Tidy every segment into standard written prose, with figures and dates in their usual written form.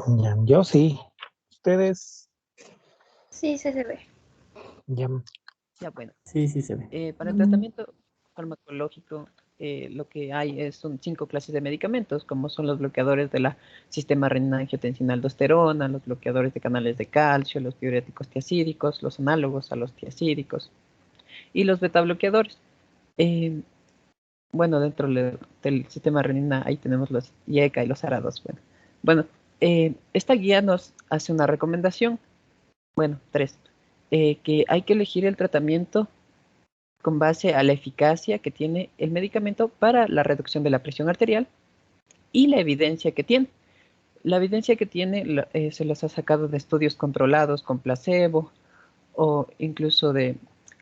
Ya, yo sí. Ustedes, Sí, se ve. ya. Ya, bueno. Sí, sí se ve. Para el tratamiento farmacológico, lo que hay son 5 clases de medicamentos, como son los bloqueadores del sistema renina-angiotensina-aldosterona, los bloqueadores de canales de calcio, los diuréticos tiacídicos, los análogos a los tiacídicos y los betabloqueadores. Eh, bueno, dentro del sistema renina ahí tenemos los IECA y los ARA2. Bueno, esta guía nos hace una recomendación, bueno, 3, que hay que elegir el tratamiento con base a la eficacia que tiene el medicamento para la reducción de la presión arterial y la evidencia que tiene. La evidencia que tiene se los ha sacado de estudios controlados con placebo o incluso de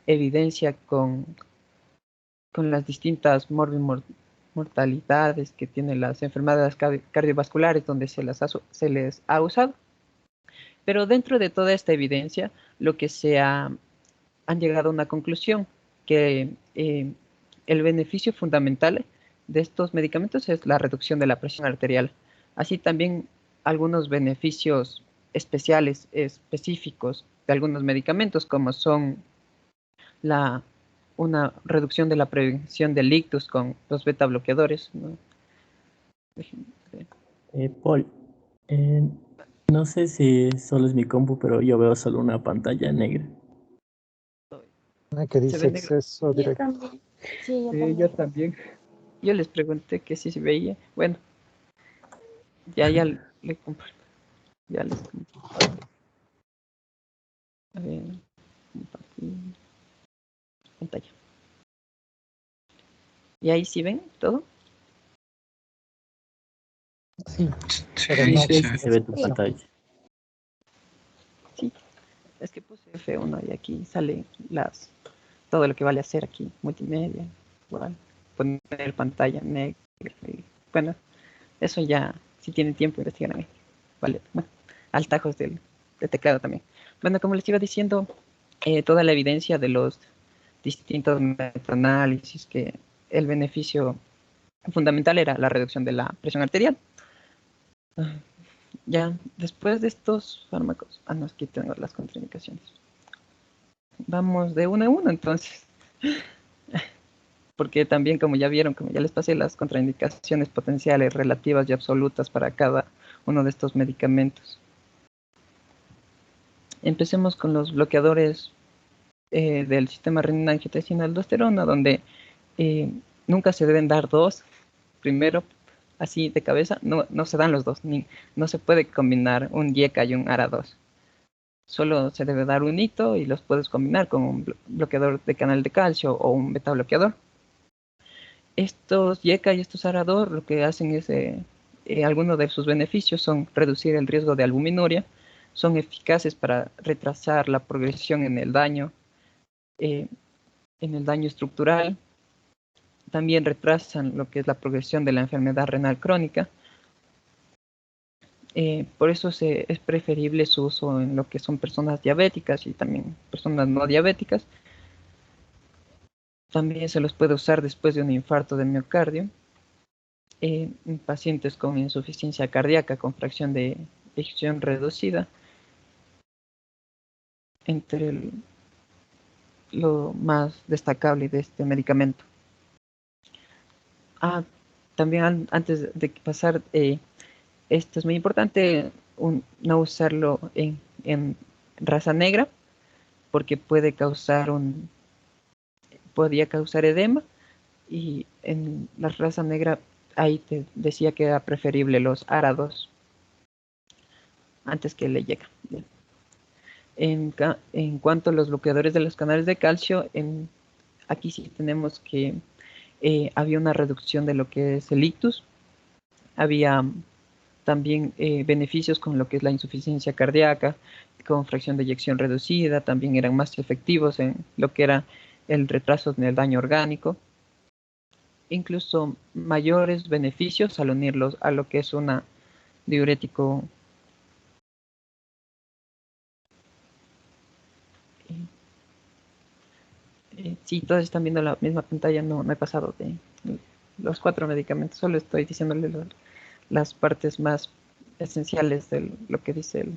evidencia con las distintas mortalidades que tienen las enfermedades cardiovasculares donde se les ha usado. Pero dentro de toda esta evidencia, lo que han llegado a una conclusión, que el beneficio fundamental de estos medicamentos es la reducción de la presión arterial. Así también algunos beneficios especiales, específicos de algunos medicamentos, como son una reducción de la prevención del ictus con los beta bloqueadores, ¿no? Paul, no sé si solo es mi compu, pero yo veo solo una pantalla negra. Una que dice negro. exceso Yo directo. también. Sí, yo Sí, también. yo también. Yo les pregunté que si se veía. Bueno, ya le comparto. Ya les comparto. A ver, compartir pantalla. ¿Y ahí sí ven todo? Sí, pero Sí, no. sí, sí se ve tu Sí. pantalla. Sí. Es que puse F1 y aquí sale todo lo que vale hacer aquí. Multimedia, igual. Poner pantalla negra. Bueno, eso ya, si tienen tiempo, investigan ahí. Vale, bueno, altajos del teclado también. Bueno, como les iba diciendo, toda la evidencia de los distintos metaanálisis que el beneficio fundamental era la reducción de la presión arterial. Ya, después de estos fármacos, no, aquí tengo las contraindicaciones. Vamos de uno a uno, entonces. Porque también, como ya vieron, como ya les pasé las contraindicaciones potenciales, relativas y absolutas para cada uno de estos medicamentos. Empecemos con los bloqueadores del sistema renina-angiotensina-aldosterona, donde nunca se deben dar dos. Primero, así de cabeza, no se dan los dos, no se puede combinar un YECA y un ARA2. Solo se debe dar un hito y los puedes combinar con un bloqueador de canal de calcio o un beta bloqueador. Estos YECA y estos ARA2 lo que hacen es, algunos de sus beneficios son reducir el riesgo de albuminuria, son eficaces para retrasar la progresión en el daño estructural, también retrasan lo que es la progresión de la enfermedad renal crónica. Por eso es preferible su uso en lo que son personas diabéticas y también personas no diabéticas. También se los puede usar después de un infarto de miocardio, en pacientes con insuficiencia cardíaca con fracción de eyección reducida, entre lo más destacable de este medicamento. También antes de pasar, esto es muy importante, no usarlo en raza negra, porque podría causar edema, y en la raza negra ahí te decía que era preferible los ARA2 antes que el YECA. En cuanto a los bloqueadores de los canales de calcio, aquí sí tenemos que había una reducción de lo que es el ictus, había también beneficios con lo que es la insuficiencia cardíaca, con fracción de eyección reducida, también eran más efectivos en lo que era el retraso en el daño orgánico, incluso mayores beneficios al unirlos a lo que es una diurético. Sí, todos están viendo la misma pantalla, no he pasado de los 4 medicamentos, solo estoy diciéndole las partes más esenciales de lo que dice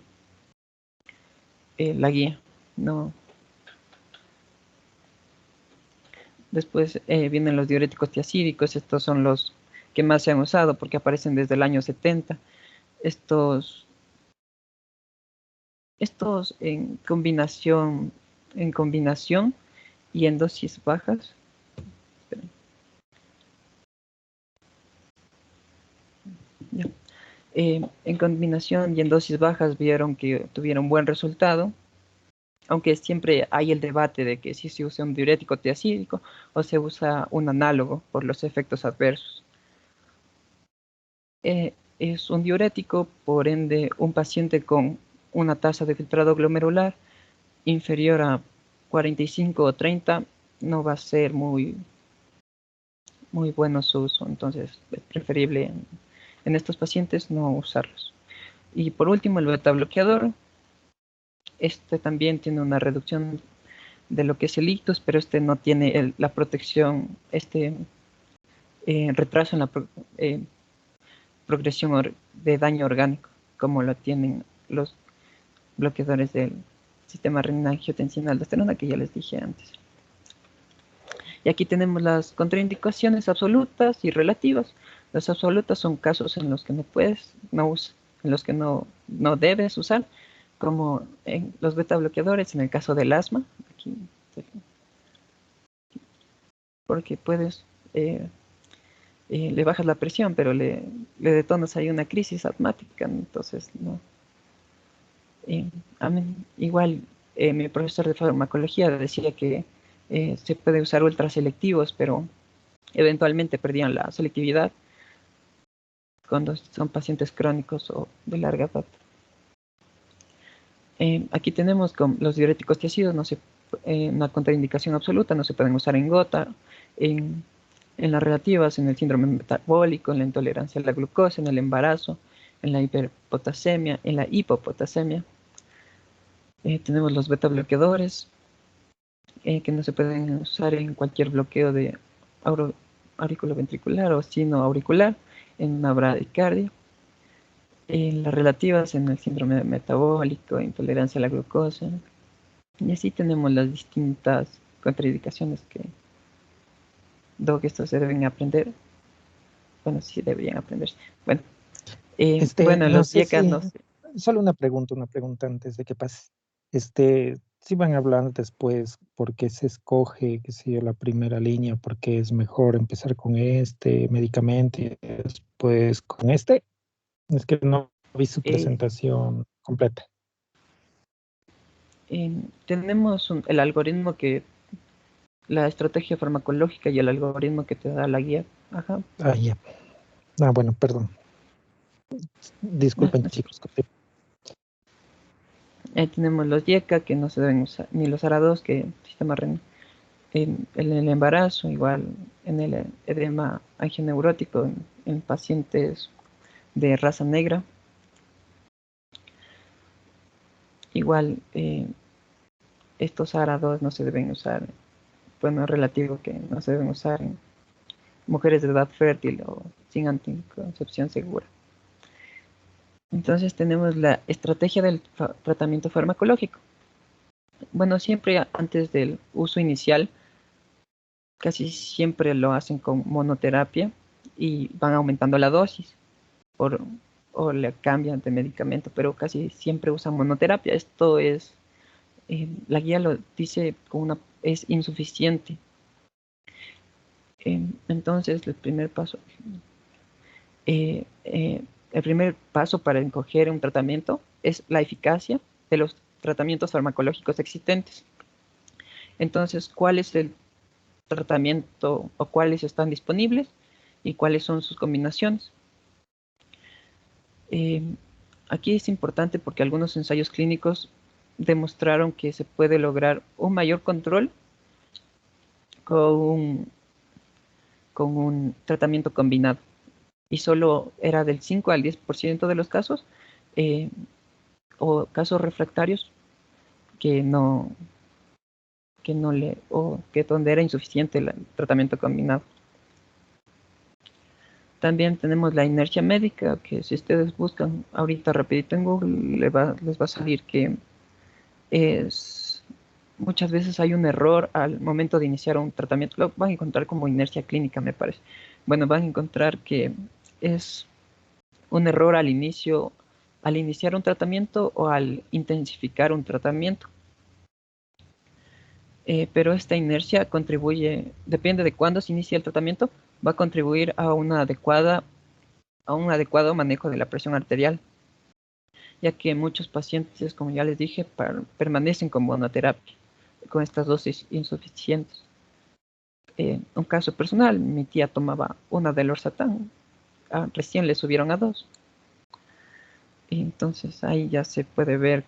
la guía. No. Después vienen los diuréticos tiacídicos. Estos son los que más se han usado porque aparecen desde el año 70. Estos en combinación y en dosis bajas. Esperen. Ya. En combinación y en dosis bajas vieron que tuvieron buen resultado, aunque siempre hay el debate de que si se usa un diurético tiacídico o se usa un análogo por los efectos adversos. Es un diurético, por ende, un paciente con una tasa de filtrado glomerular inferior a 45 o 30 no va a ser muy bueno su uso, entonces es preferible en estos pacientes no usarlos. Y por último, el beta bloqueador. Este también tiene una reducción de lo que es el ictus, pero este no tiene la protección, retraso en la progresión de daño orgánico, como lo tienen los bloqueadores del sistema renina-angiotensina-aldosterona que ya les dije antes. Y aquí tenemos las contraindicaciones absolutas y relativas. Las absolutas son casos en los que no puedes, en los que no debes usar, como en los beta bloqueadores, en el caso del asma, aquí, porque puedes, le bajas la presión, pero le detonas ahí una crisis asmática, entonces no. Igual mi profesor de farmacología decía que se puede usar ultraselectivos, pero eventualmente perdían la selectividad cuando son pacientes crónicos o de larga data. Aquí tenemos con los diuréticos tiacidos, una contraindicación absoluta, no se pueden usar en gota, en las relativas, en el síndrome metabólico, en la intolerancia a la glucosa, en el embarazo, en la hiperpotasemia, en la hipopotasemia. Tenemos los beta bloqueadores, que no se pueden usar en cualquier bloqueo de auriculoventricular o sino auricular, en una bradicardia. En las relativas, en el síndrome metabólico, intolerancia a la glucosa. Y así tenemos las distintas contraindicaciones que estos se deben aprender. Bueno, sí deberían aprenderse. Bueno, No los sé IECAS si, no sé. solo una pregunta antes de que pase. Si van hablando después, ¿por qué se escoge, qué sé yo, la primera línea? ¿Por qué es mejor empezar con este medicamento y después con este? Es que no vi su Eh, presentación completa. Tenemos el algoritmo la estrategia farmacológica y el algoritmo que te da la guía. Ajá. Ah, ya. Ah, bueno, perdón. Disculpen, Así. chicos. Tenemos los IECA que no se deben usar, ni los ARA2 que sistema renal. En el embarazo, igual en el edema angineurótico en pacientes de raza negra. Igual estos ARA2 no se deben usar, bueno, es relativo que no se deben usar en mujeres de edad fértil o sin anticoncepción segura. Entonces tenemos la estrategia del tratamiento farmacológico. Bueno, siempre antes del uso inicial, casi siempre lo hacen con monoterapia y van aumentando la dosis o le cambian de medicamento, pero casi siempre usan monoterapia. Esto es, la guía lo dice es insuficiente. Entonces, el primer paso para escoger un tratamiento es la eficacia de los tratamientos farmacológicos existentes. Entonces, ¿cuál es el tratamiento o cuáles están disponibles y cuáles son sus combinaciones? Aquí es importante porque algunos ensayos clínicos demostraron que se puede lograr un mayor control con un tratamiento combinado. Y solo era del 5 al 10% de los casos o casos refractarios que donde era insuficiente el tratamiento combinado. También tenemos la inercia médica, que si ustedes buscan ahorita rapidito en Google, les va a salir que es muchas veces hay un error al momento de iniciar un tratamiento. Lo van a encontrar como inercia clínica, me parece. Bueno, van a encontrar que es un error al iniciar un tratamiento o al intensificar un tratamiento. Pero esta inercia contribuye, depende de cuándo se inicia el tratamiento, va a contribuir a un adecuado manejo de la presión arterial, ya que muchos pacientes, como ya les dije, permanecen con monoterapia, con estas dosis insuficientes. Un caso personal, mi tía tomaba una de losartán, recién le subieron a 2. Y entonces ahí ya se puede ver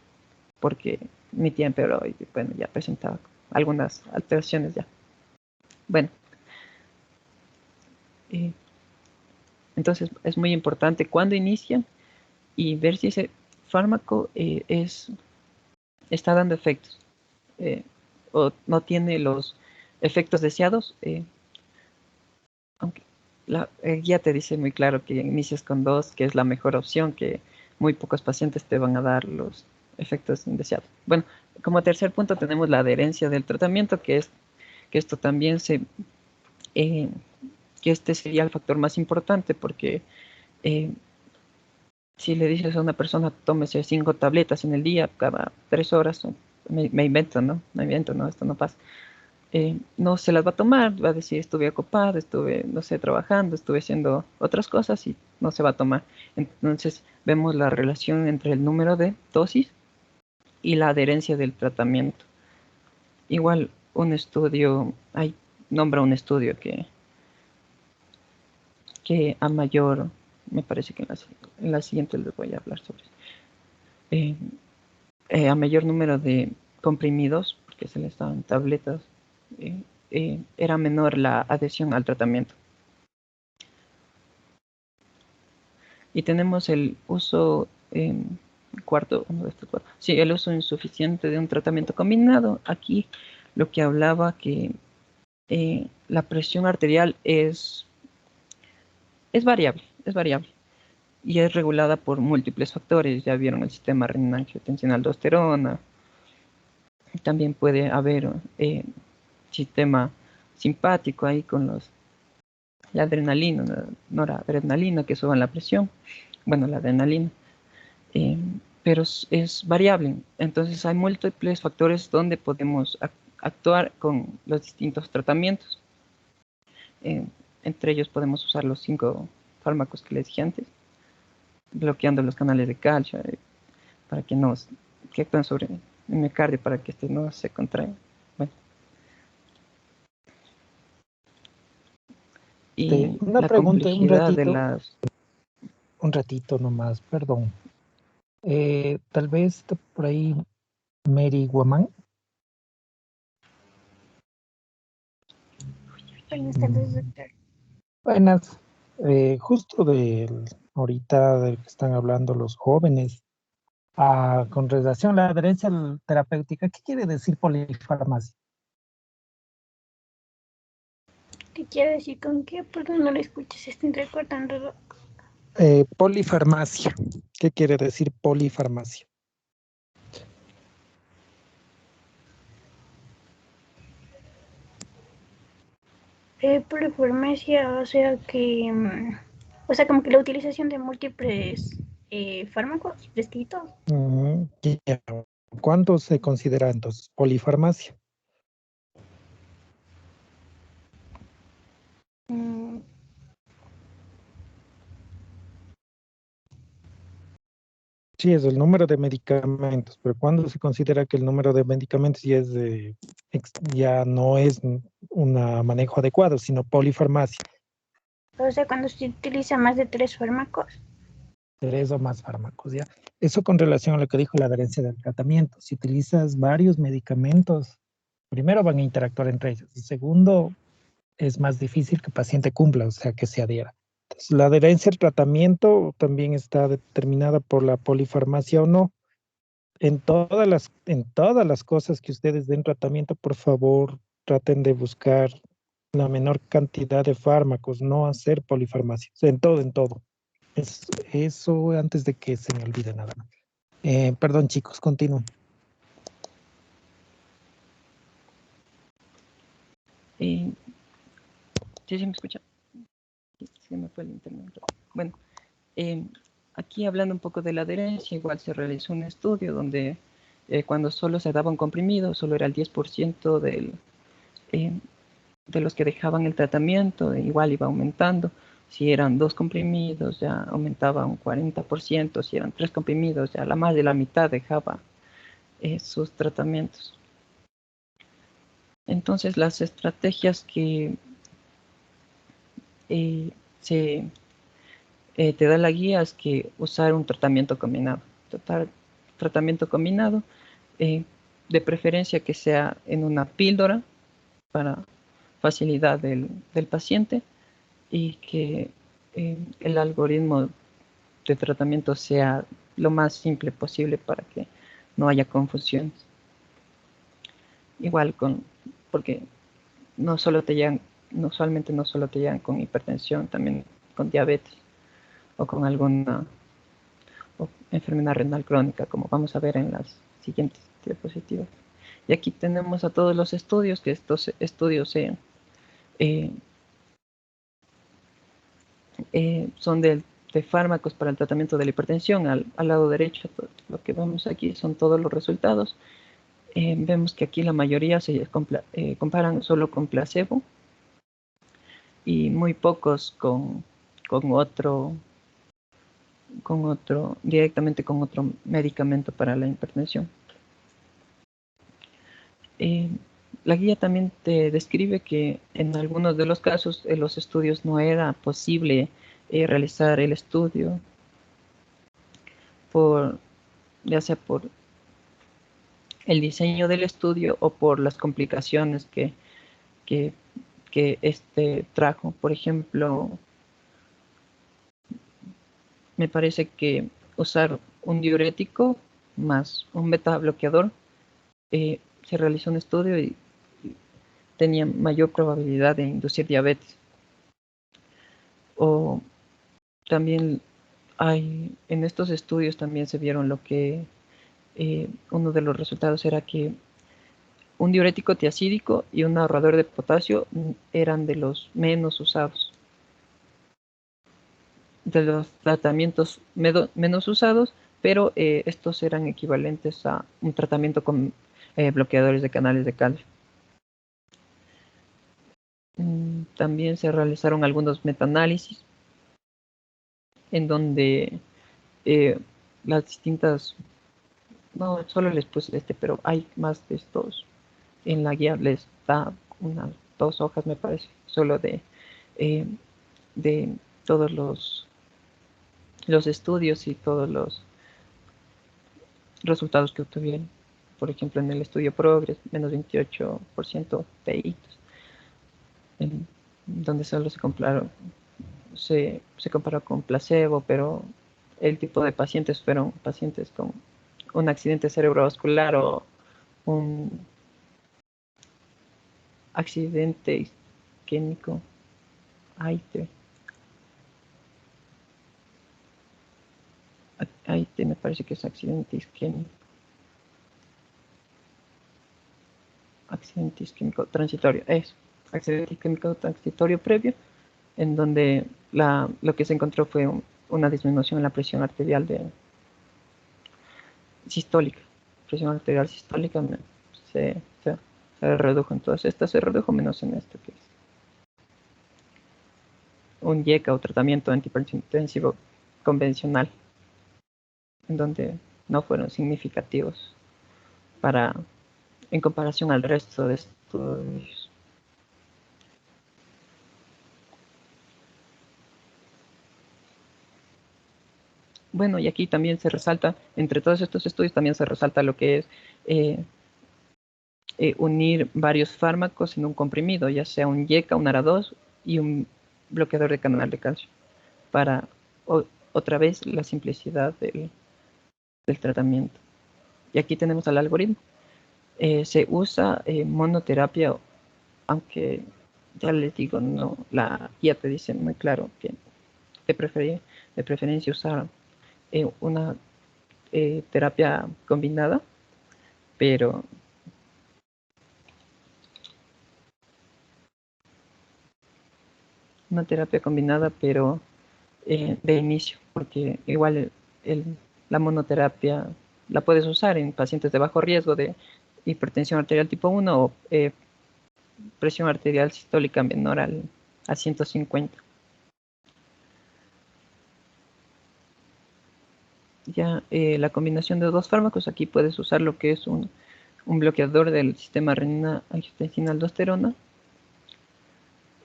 porque mi tía empeoró y bueno, ya presentaba algunas alteraciones ya. Bueno, entonces es muy importante cuando inician y ver si ese fármaco está dando efectos o no tiene los efectos deseados, aunque la guía te dice muy claro que inicies con 2, que es la mejor opción, que muy pocos pacientes te van a dar los efectos indeseados. Bueno, como tercer punto tenemos la adherencia del tratamiento, que esto también que este sería el factor más importante, porque si le dices a una persona, tómese 5 tabletas en el día, cada 3 horas, me invento, ¿no? Me invento, ¿no? Esto no pasa. No se las va a tomar, va a decir, estuve ocupado, estuve, no sé, trabajando, estuve haciendo otras cosas y no se va a tomar. Entonces, vemos la relación entre el número de dosis y la adherencia del tratamiento. Igual, un estudio, nombra un estudio que a mayor, me parece que en la siguiente les voy a hablar sobre eso. A mayor número de comprimidos, porque se les daban tabletas, era menor la adhesión al tratamiento. Y tenemos el uso el uso insuficiente de un tratamiento combinado. Aquí lo que hablaba que la presión arterial es variable, y es regulada por múltiples factores. Ya vieron el sistema renina-angiotensina-aldosterona. También puede haber sistema simpático ahí con la adrenalina, la noradrenalina que suban la presión. Bueno, la adrenalina. Pero es variable. Entonces hay múltiples factores donde podemos actuar con los distintos tratamientos. Entre ellos podemos usar los 5 fármacos que les dije antes, bloqueando los canales de calcio para que actúen sobre el miocardio para que este no se contraiga. Bueno. Y una la pregunta, complejidad de las... un ratito nomás, perdón. Tal vez está por ahí Mary Guamán. Buenas tardes, doctor. Buenas. Justo ahorita del que están hablando los jóvenes, con relación a la adherencia terapéutica, ¿qué quiere decir polifarmacia? ¿Qué quiere decir con qué? Porque no lo escuchas, se está entrecortando. Polifarmacia. ¿Qué quiere decir polifarmacia? Polifarmacia, o sea, como que la utilización de múltiples fármacos prescritos. Ya. ¿Cuándo se considera entonces polifarmacia? Mm, Sí, es el número de medicamentos, pero ¿cuándo se considera que el número de medicamentos ya no es un manejo adecuado, sino polifarmacia? o sea, cuando se utiliza más de 3 fármacos. 3 o más fármacos, ¿ya? Eso con relación a lo que dijo la adherencia del tratamiento. Si utilizas varios medicamentos, primero van a interactuar entre ellos. Y segundo, es más difícil que el paciente cumpla, o sea, que se adhiera. Entonces, la adherencia al tratamiento también está determinada por la polifarmacia o no. En todas las cosas que ustedes den tratamiento, por favor, traten de buscar la menor cantidad de fármacos, no hacer polifarmacia, en todo, en todo. Eso antes de que se me olvide nada más. Perdón, chicos, continúen. ¿Sí se me escucha? Se me fue el internet. Bueno, aquí hablando un poco de la adherencia, igual se realizó un estudio donde cuando solo se daba un comprimido, solo era el 10% de los que dejaban el tratamiento, igual iba aumentando. Si eran 2 comprimidos, ya aumentaba un 40%. Si eran 3 comprimidos, ya la más de la mitad dejaba sus tratamientos. Entonces, las estrategias que te da la guía es que usar un tratamiento combinado. Tratamiento combinado, de preferencia que sea en una píldora para facilidad del paciente, y que el algoritmo de tratamiento sea lo más simple posible para que no haya confusiones. Igual porque no solo te llegan, usualmente no solo te llegan con hipertensión, también con diabetes o con alguna enfermedad renal crónica, como vamos a ver en las siguientes diapositivas. Y aquí tenemos a todos los estudios, que estos estudios son de fármacos para el tratamiento de la hipertensión. Al lado derecho, lo que vemos aquí son todos los resultados. Vemos que aquí la mayoría se comparan solo con placebo y muy pocos directamente con otro medicamento para la hipertensión. La guía también te describe que en algunos de los casos los estudios no era posible realizar el estudio ya sea por el diseño del estudio o por las complicaciones que este trajo. Por ejemplo, me parece que usar un diurético más un beta bloqueador, se realizó un estudio y tenía mayor probabilidad de inducir diabetes. O también en estos estudios también se vieron lo que uno de los resultados era que un diurético tiacídico y un ahorrador de potasio eran de los menos usados, de los tratamientos menos usados, pero estos eran equivalentes a un tratamiento con bloqueadores de canales de calcio. También se realizaron algunos metaanálisis en donde las distintas, no solo les puse pero hay más de estos. En la guía les da unas 2 hojas, me parece, solo de todos los estudios y todos los resultados que obtuvieron. Por ejemplo, en el estudio Progress, menos 28% de hitos, en donde solo se comparó con placebo, pero el tipo de pacientes fueron pacientes con un accidente cerebrovascular o un accidente isquémico. AIT me parece que es accidente isquémico. Accidente isquémico transitorio, es accidente isquémico transitorio previo, en donde lo que se encontró fue una disminución en la presión arterial sistólica. Presión arterial sistólica se redujo en todas estas, se redujo menos en esto, que es un YECA o tratamiento antihipertensivo convencional, en donde no fueron significativos en comparación al resto de estudios. Bueno, y aquí también se resalta, entre todos estos estudios también se resalta lo que es unir varios fármacos en un comprimido, ya sea un YECA, un ARA2 y un bloqueador de canal de calcio, para otra vez la simplicidad del tratamiento. Y aquí tenemos al algoritmo. Se usa monoterapia, aunque ya les digo, no, la guía te dice muy claro que de preferencia usar una terapia combinada, pero de inicio, porque igual la monoterapia la puedes usar en pacientes de bajo riesgo de hipertensión arterial tipo 1 o presión arterial sistólica menor a 150. Ya la combinación de dos fármacos, aquí puedes usar lo que es un bloqueador del sistema renina-angiotensina-aldosterona,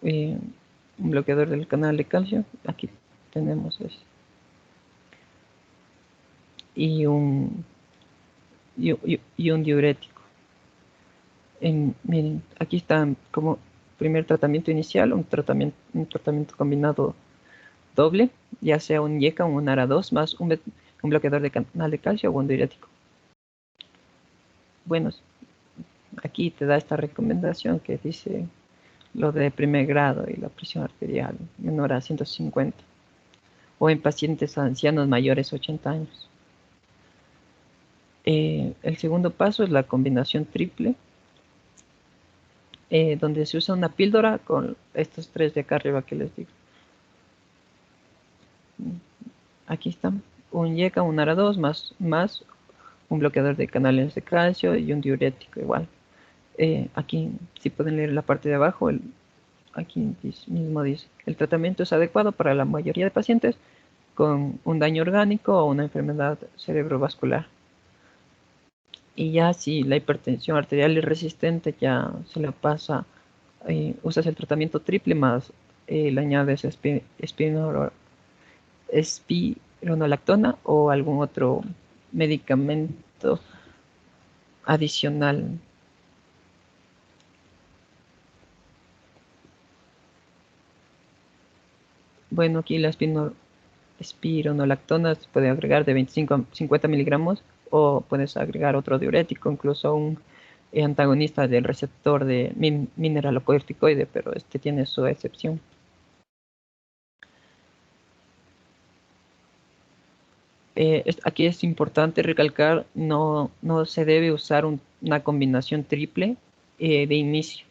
un bloqueador del canal de calcio, aquí tenemos ese, y un diurético. Miren, aquí está como primer tratamiento inicial, un tratamiento combinado doble, ya sea un IECA o un ARA2 más un bloqueador de canal de calcio o un diurético. Bueno, aquí te da esta recomendación que dice lo de primer grado y la presión arterial menor a 150 o en pacientes ancianos mayores a 80 años. El segundo paso es la combinación triple, donde se usa una píldora con estos tres de acá arriba que les digo. Aquí están, un IECA, un ARA2 más un bloqueador de canales de calcio y un diurético igual. Aquí, si pueden leer la parte de abajo, aquí mismo dice, el tratamiento es adecuado para la mayoría de pacientes con un daño orgánico o una enfermedad cerebrovascular. Y ya si la hipertensión arterial es resistente, ya se le pasa, usas el tratamiento triple más le añades espironolactona o algún otro medicamento adicional. Bueno, aquí la espironolactona se puede agregar de 25 a 50 miligramos o puedes agregar otro diurético, incluso un antagonista del receptor de mineralocorticoide, pero este tiene su excepción. Aquí es importante recalcar, no se debe usar una combinación triple de inicio.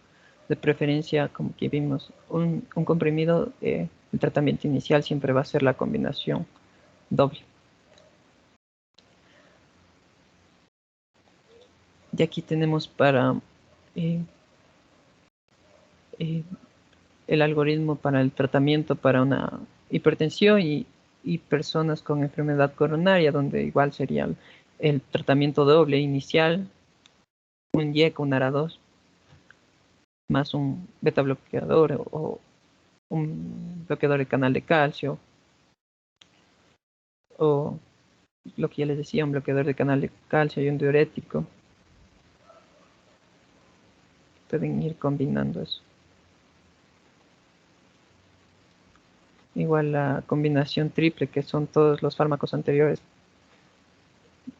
De preferencia, como que vimos, un comprimido, el tratamiento inicial siempre va a ser la combinación doble. Y aquí tenemos para el algoritmo para el tratamiento para una hipertensión y personas con enfermedad coronaria, donde igual sería el tratamiento doble inicial, un IECA, un ARA2, más un beta bloqueador o un bloqueador de canal de calcio, o lo que ya les decía, un bloqueador de canal de calcio y un diurético. Pueden ir combinando eso. Igual la combinación triple, que son todos los fármacos anteriores,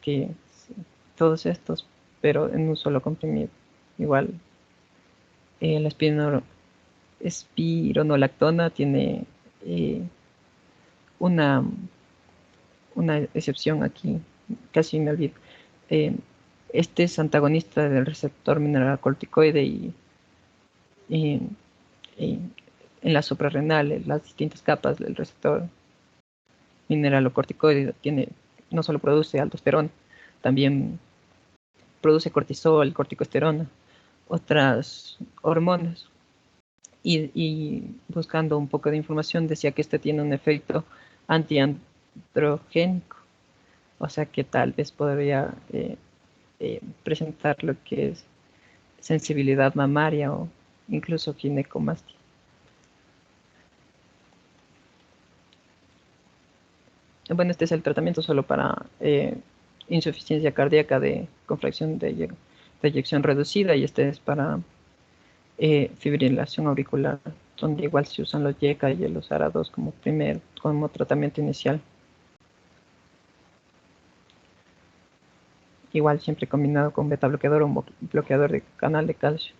que todos estos, pero en un solo comprimido. Igual la espironolactona tiene una excepción aquí, casi me olvido. Este es antagonista del receptor mineralocorticoide y en las suprarrenales, las distintas capas del receptor mineralocorticoide no solo produce aldosterona, también produce cortisol, corticosterona, otras hormonas. Y buscando un poco de información decía que este tiene un efecto antiandrogénico, o sea que tal vez podría presentar lo que es sensibilidad mamaria o incluso ginecomastia. Bueno, este es el tratamiento solo para insuficiencia cardíaca con fracción de eyección reducida, y este es para fibrilación auricular, donde igual se usan los YECA y los ARA2 como tratamiento inicial. Igual siempre combinado con beta bloqueador o un bloqueador de canal de calcio.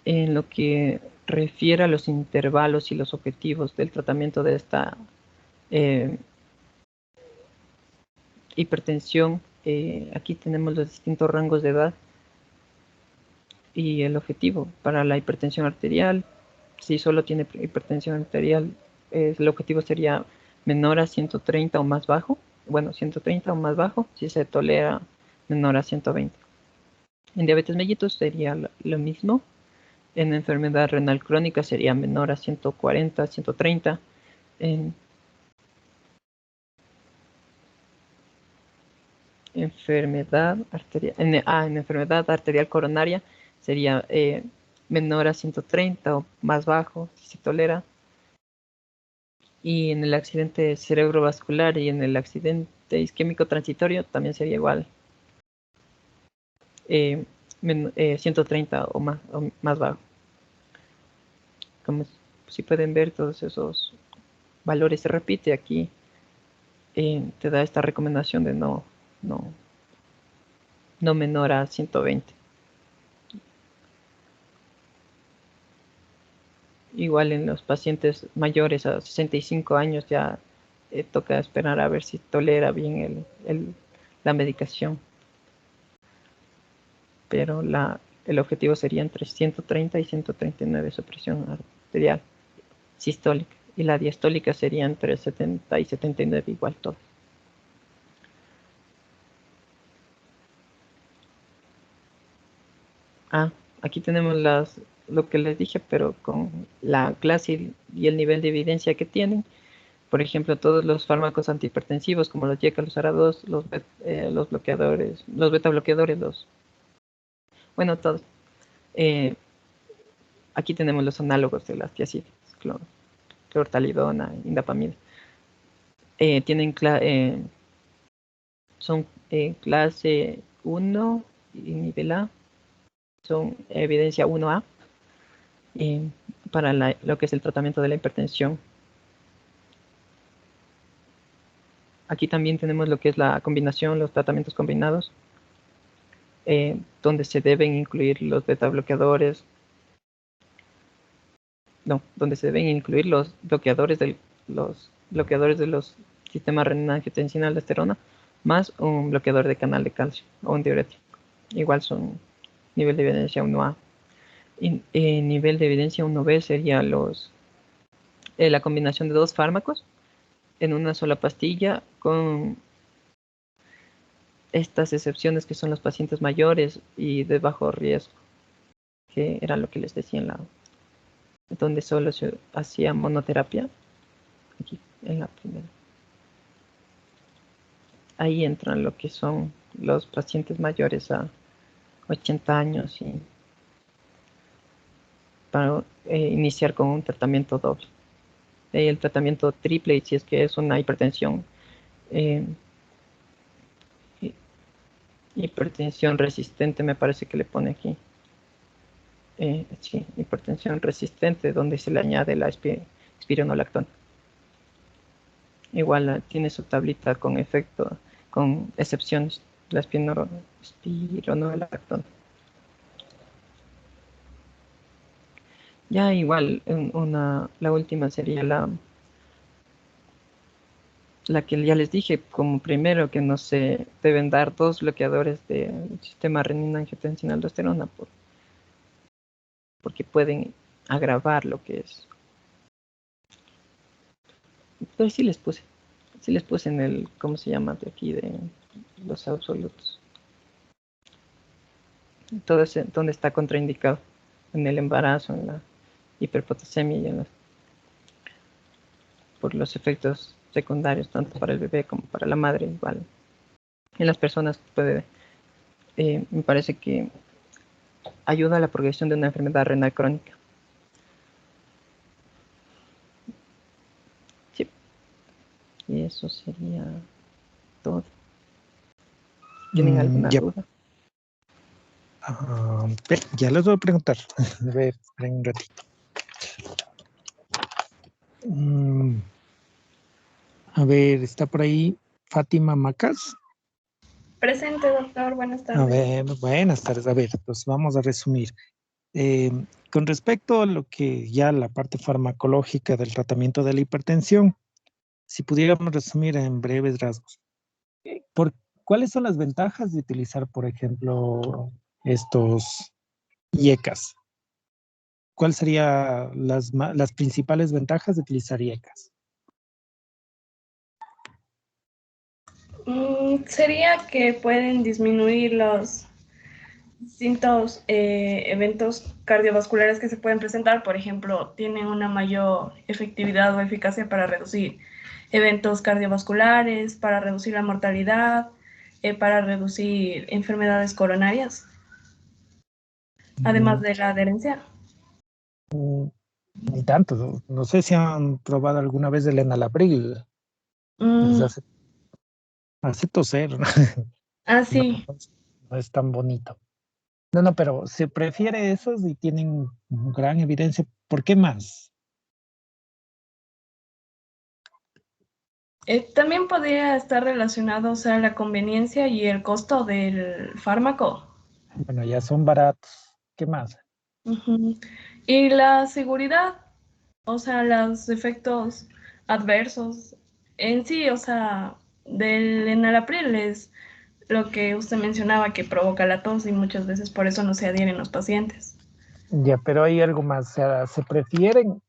En lo que refiere a los intervalos y los objetivos del tratamiento de esta hipertensión, aquí tenemos los distintos rangos de edad y el objetivo para la hipertensión arterial. Si solo tiene hipertensión arterial, el objetivo sería menor a 130 o más bajo. Bueno, 130 o más bajo, si se tolera menor a 120. En diabetes mellitus sería lo mismo. En enfermedad renal crónica sería menor a 140, 130. En enfermedad arterial, en enfermedad arterial coronaria sería menor a 130 o más bajo, si se tolera. Y en el accidente cerebrovascular y en el accidente isquémico transitorio también sería igual. 130 o más bajo. Como si pueden ver, todos esos valores se repite aquí. Te da esta recomendación de no menor a 120. Igual en los pacientes mayores a 65 años ya toca esperar a ver si tolera bien la medicación. Pero el objetivo sería entre 130 y 139 su presión arterial sistólica. Y la diastólica sería entre 70 y 79, igual todo. Aquí tenemos lo que les dije, pero con la clase y el nivel de evidencia que tienen. Por ejemplo, todos los fármacos antihipertensivos como los YECA, los ARA2, los bloqueadores, los beta bloqueadores, bueno, todos. Aquí tenemos los análogos de las tiazidas, clortalidona, indapamida. Son clase 1 y nivel A. Son evidencia 1A para lo que es el tratamiento de la hipertensión. Aquí también tenemos lo que es la combinación, los tratamientos combinados, donde se deben incluir los beta bloqueadores. Donde se deben incluir los bloqueadores de los sistemas renina-angiotensina-aldosterona más un bloqueador de canal de calcio o un diurético. Igual son nivel de evidencia 1A. Y nivel de evidencia 1B sería la combinación de dos fármacos en una sola pastilla, con estas excepciones que son los pacientes mayores y de bajo riesgo, que era lo que les decía donde solo se hacía monoterapia. Aquí en la primera. Ahí entran lo que son los pacientes mayores a 80 años y para iniciar con un tratamiento doble. El tratamiento triple, y si es que es una hipertensión resistente, me parece que le pone aquí. Sí, hipertensión resistente, donde se le añade la espironolactona. Igual tiene su tablita con excepciones, la espironolactona. Ya igual, la última sería la que ya les dije, como primero, que no se deben dar dos bloqueadores del sistema renina-angiotensina-aldosterona porque pueden agravar lo que es. Pero sí les puse en el, ¿cómo se llama? De aquí, de los absolutos. Todo ese, donde está contraindicado, en el embarazo, en la hiperpotasemia y por los efectos secundarios, tanto para el bebé como para la madre, igual. En las personas puede, me parece que ayuda a la progresión de una enfermedad renal crónica. Sí. Y eso sería todo. ¿Tienen alguna duda? Ya les voy a preguntar. A ver, esperen un ratito. A ver, está por ahí Fátima Macas. Presente, doctor. Buenas tardes. A ver, buenas tardes. A ver, pues vamos a resumir. Con respecto a lo que ya la parte farmacológica del tratamiento de la hipertensión, si pudiéramos resumir en breves rasgos, ¿por ¿cuáles son las ventajas de utilizar, por ejemplo, estos IECAS? ¿Cuáles serían las principales ventajas de utilizar IECAS? Sería que pueden disminuir los distintos eventos cardiovasculares que se pueden presentar. Por ejemplo, tienen una mayor efectividad o eficacia para reducir eventos cardiovasculares, para reducir la mortalidad, para reducir enfermedades coronarias, además de la adherencia. Ni tanto, no sé si han probado alguna vez el enalapril. Les hace toser, ¿no? Ah, No, sí. no es tan bonito. No, pero se prefiere esos y tienen gran evidencia. ¿Por qué más? También podría estar relacionado, o sea, la conveniencia y el costo del fármaco. Bueno, ya son baratos. ¿Qué más? Y la seguridad, o sea, los efectos adversos en sí, o sea, del enalapril es lo que usted mencionaba que provoca la tos y muchas veces por eso no se adhieren los pacientes. Ya, pero hay algo más. O sea, se prefieren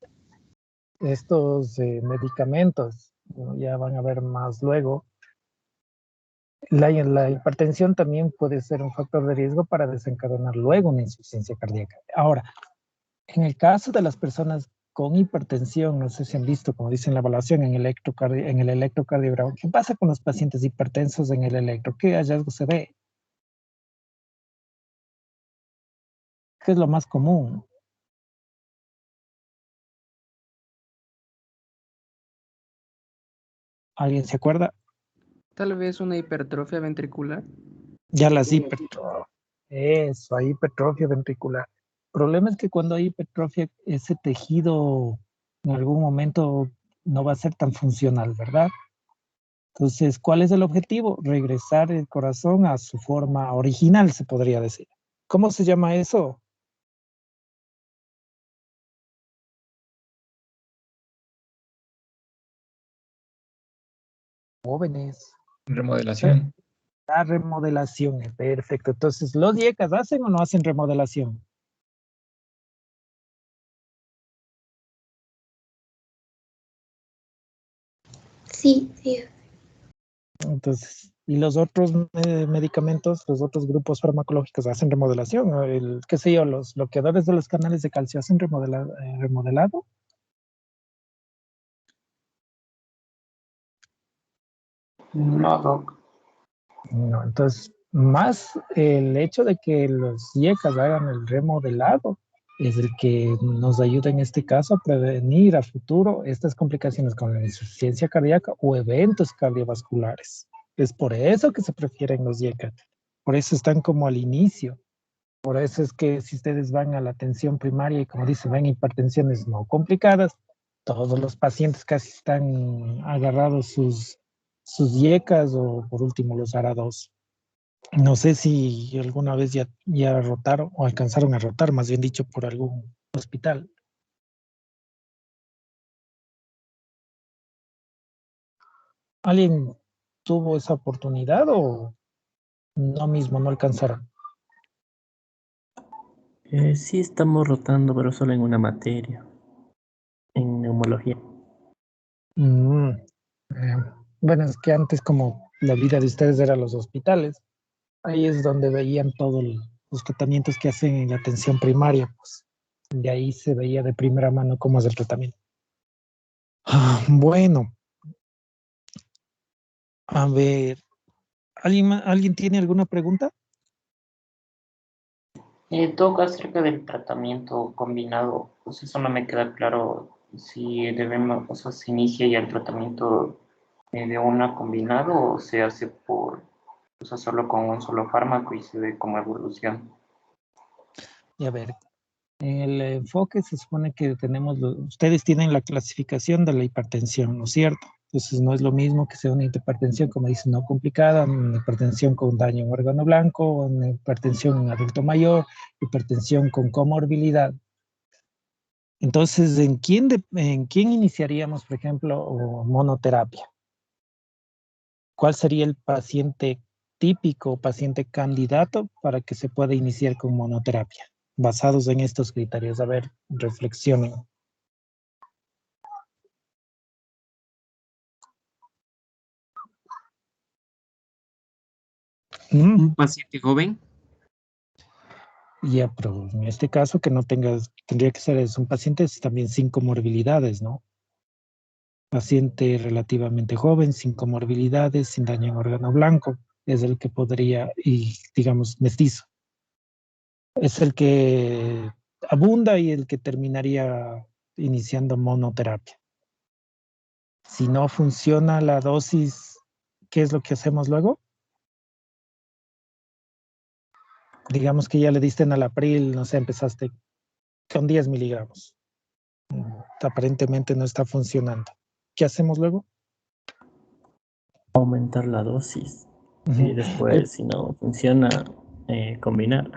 estos medicamentos, ¿no? Ya van a ver más luego. La hipertensión también puede ser un factor de riesgo para desencadenar luego una insuficiencia cardíaca. Ahora, en el caso de las personas con hipertensión, no sé si han visto, como dice en la evaluación, en el electrocardiograma, ¿qué pasa con los pacientes hipertensos en el electro? ¿Qué hallazgo se ve? ¿Qué es lo más común? ¿Alguien se acuerda? Tal vez una hipertrofia ventricular. Ya las hipertrofia. Eso, hay hipertrofia ventricular. El problema es que cuando hay hipertrofia, ese tejido en algún momento no va a ser tan funcional, ¿verdad? Entonces, ¿cuál es el objetivo? Regresar el corazón a su forma original, se podría decir. ¿Cómo se llama eso? Jóvenes. Remodelación. La remodelación, perfecto. Entonces, ¿los IECAS hacen o no hacen remodelación? Sí, sí. Entonces, ¿y los otros medicamentos, los otros grupos farmacológicos hacen remodelación? ¿O qué sé yo, los bloqueadores de los canales de calcio hacen remodelado? No, doc. No, entonces, más el hecho de que los IECAS hagan el remodelado es el que nos ayuda en este caso a prevenir a futuro estas complicaciones con la insuficiencia cardíaca o eventos cardiovasculares. Es por eso que se prefieren los IECAS. Por eso están como al inicio. Por eso es que si ustedes van a la atención primaria y como dice, ven hipertensiones no complicadas, todos los pacientes casi están agarrados sus IECAS o por último los ARA2. No sé si alguna vez ya rotaron o alcanzaron a rotar, más bien dicho, por algún hospital. ¿Alguien tuvo esa oportunidad o no mismo, no alcanzaron? Sí estamos rotando, pero solo en una materia, en neumología. Mm, eh, bueno, es que antes como la vida de ustedes era los hospitales, ahí es donde veían todos los tratamientos que hacen en la atención primaria, pues de ahí se veía de primera mano cómo es el tratamiento. Bueno, a ver, ¿alguien tiene alguna pregunta? Doc, acerca del tratamiento combinado, pues eso no me queda claro si debemos, o sea, se inicia ya el tratamiento de una combinado o se hace o sea, solo con un solo fármaco y se ve como evolución. Y a ver, en el enfoque se supone que ustedes tienen la clasificación de la hipertensión, ¿no es cierto? Entonces no es lo mismo que sea una hipertensión, como dicen, no complicada, una hipertensión con daño en órgano blanco, una hipertensión en adulto mayor, hipertensión con comorbilidad. Entonces, ¿en quién iniciaríamos, por ejemplo, monoterapia? ¿Cuál sería el paciente típico, paciente candidato para que se pueda iniciar con monoterapia? Basados en estos criterios. A ver, reflexionen. Un paciente joven. Ya, pero en este caso que no tengas, tendría que ser, son pacientes también sin comorbilidades, ¿no? Paciente relativamente joven, sin comorbilidades, sin daño en órgano blanco, es el que podría, y digamos, mestizo, es el que abunda y el que terminaría iniciando monoterapia. Si no funciona la dosis, ¿qué es lo que hacemos luego? Digamos que ya le diste en enalapril, no sé, empezaste con 10 miligramos. Aparentemente no está funcionando. ¿Qué hacemos luego? Aumentar la dosis. Y después, si no funciona, combinar.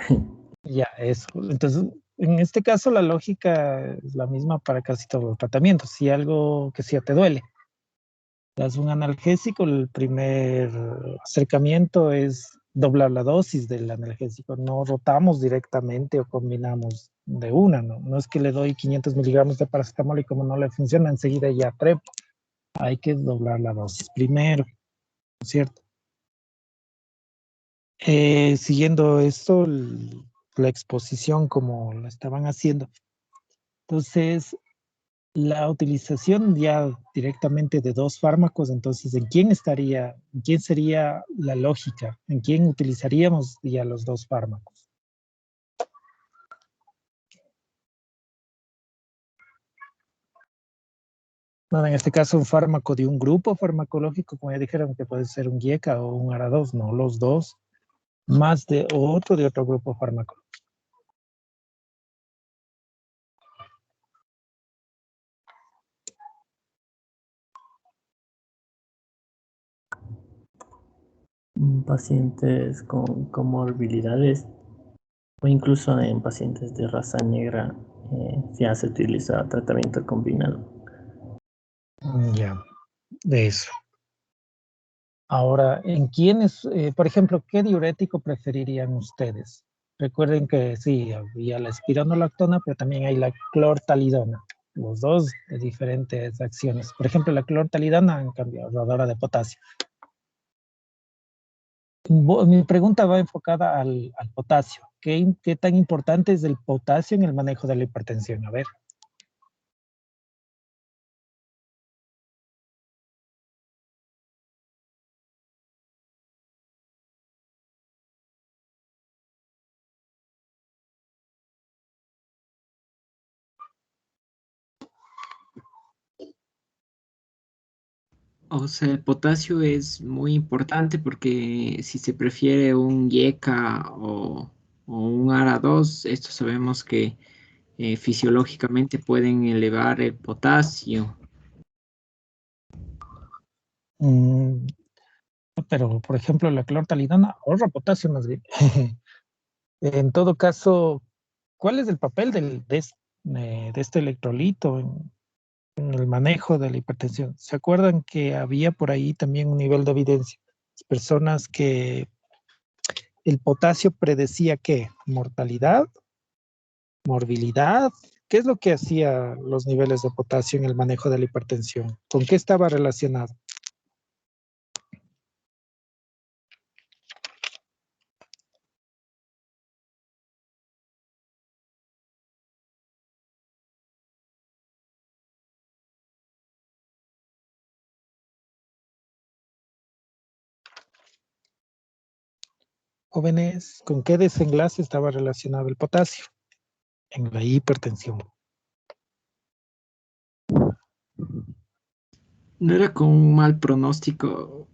Ya, eso. Entonces, en este caso, la lógica es la misma para casi todos los tratamientos. Si algo que sí te duele, das un analgésico, el primer acercamiento es doblar la dosis del analgésico. No rotamos directamente o combinamos de una, ¿no? No es que le doy 500 miligramos de paracetamol y como no le funciona, enseguida ya trepo. Hay que doblar la dosis primero, ¿no es cierto? Siguiendo esto, la exposición como lo estaban haciendo. Entonces, la utilización ya directamente de dos fármacos, entonces, ¿en quién sería la lógica? ¿En quién utilizaríamos ya los dos fármacos? Bueno, en este caso, un fármaco de un grupo farmacológico, como ya dijeron, que puede ser un IECA o un ARA2, no los dos, más de otro grupo farmacológico. Pacientes con comorbilidades o incluso en pacientes de raza negra ya se utiliza tratamiento combinado. Ya, de eso. Ahora, ¿en quiénes, por ejemplo, qué diurético preferirían ustedes? Recuerden que sí, había la espironolactona, pero también hay la clortalidona. Los dos de diferentes acciones. Por ejemplo, la clortalidona, en cambio, ahorradora de potasio. Mi pregunta va enfocada al potasio. ¿Qué tan importante es el potasio en el manejo de la hipertensión? A ver. O sea, el potasio es muy importante porque si se prefiere un IECA o un ARA2, estos sabemos que fisiológicamente pueden elevar el potasio. Pero, por ejemplo, la clortalidona ahorra potasio más bien. En todo caso, ¿cuál es el papel de este electrolito en el manejo de la hipertensión? ¿Se acuerdan que había por ahí también un nivel de evidencia? Personas que el potasio predecía ¿qué? Mortalidad, morbilidad. ¿Qué es lo que hacía los niveles de potasio en el manejo de la hipertensión? ¿Con qué estaba relacionado? Jóvenes, ¿con qué desenlace estaba relacionado el potasio en la hipertensión? ¿No era con un mal pronóstico?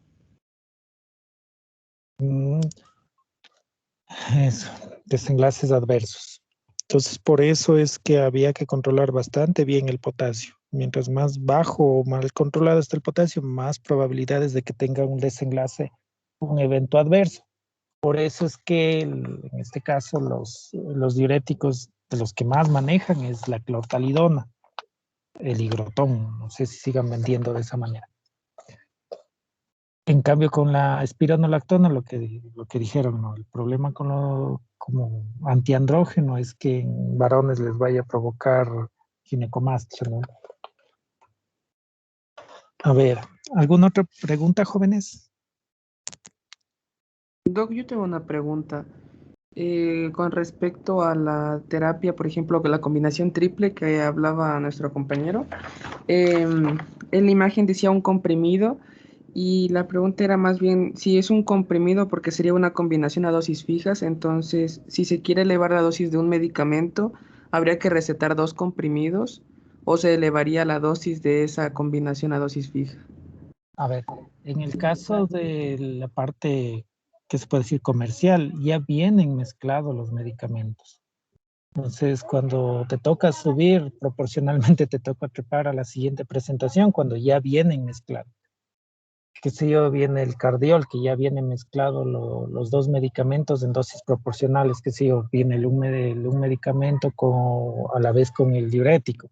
Eso, desenlaces adversos. Entonces, por eso es que había que controlar bastante bien el potasio. Mientras más bajo o mal controlado está el potasio, más probabilidades de que tenga un desenlace, un evento adverso. Por eso es que en este caso los diuréticos de los que más manejan es la clortalidona, el higrotón, no sé si sigan vendiendo de esa manera. En cambio, con la espironolactona, lo que dijeron, ¿no? El problema con lo como antiandrógeno es que en varones les vaya a provocar ginecomastia, ¿no? A ver, ¿alguna otra pregunta, jóvenes? Doc, yo tengo una pregunta. Con respecto a la terapia, por ejemplo, con la combinación triple que hablaba nuestro compañero, en la imagen decía un comprimido y la pregunta era más bien si es un comprimido porque sería una combinación a dosis fijas, entonces si se quiere elevar la dosis de un medicamento, habría que recetar 2 comprimidos o se elevaría la dosis de esa combinación a dosis fija. A ver, en el caso de la parte que se puede decir comercial, ya vienen mezclados los medicamentos. Entonces, cuando te toca subir, proporcionalmente te toca trepar a la siguiente presentación cuando ya vienen mezclados. Que sé yo, viene el cardiol, que ya viene mezclado los dos medicamentos en dosis proporcionales, que sé yo, viene un medicamento a la vez con el diurético.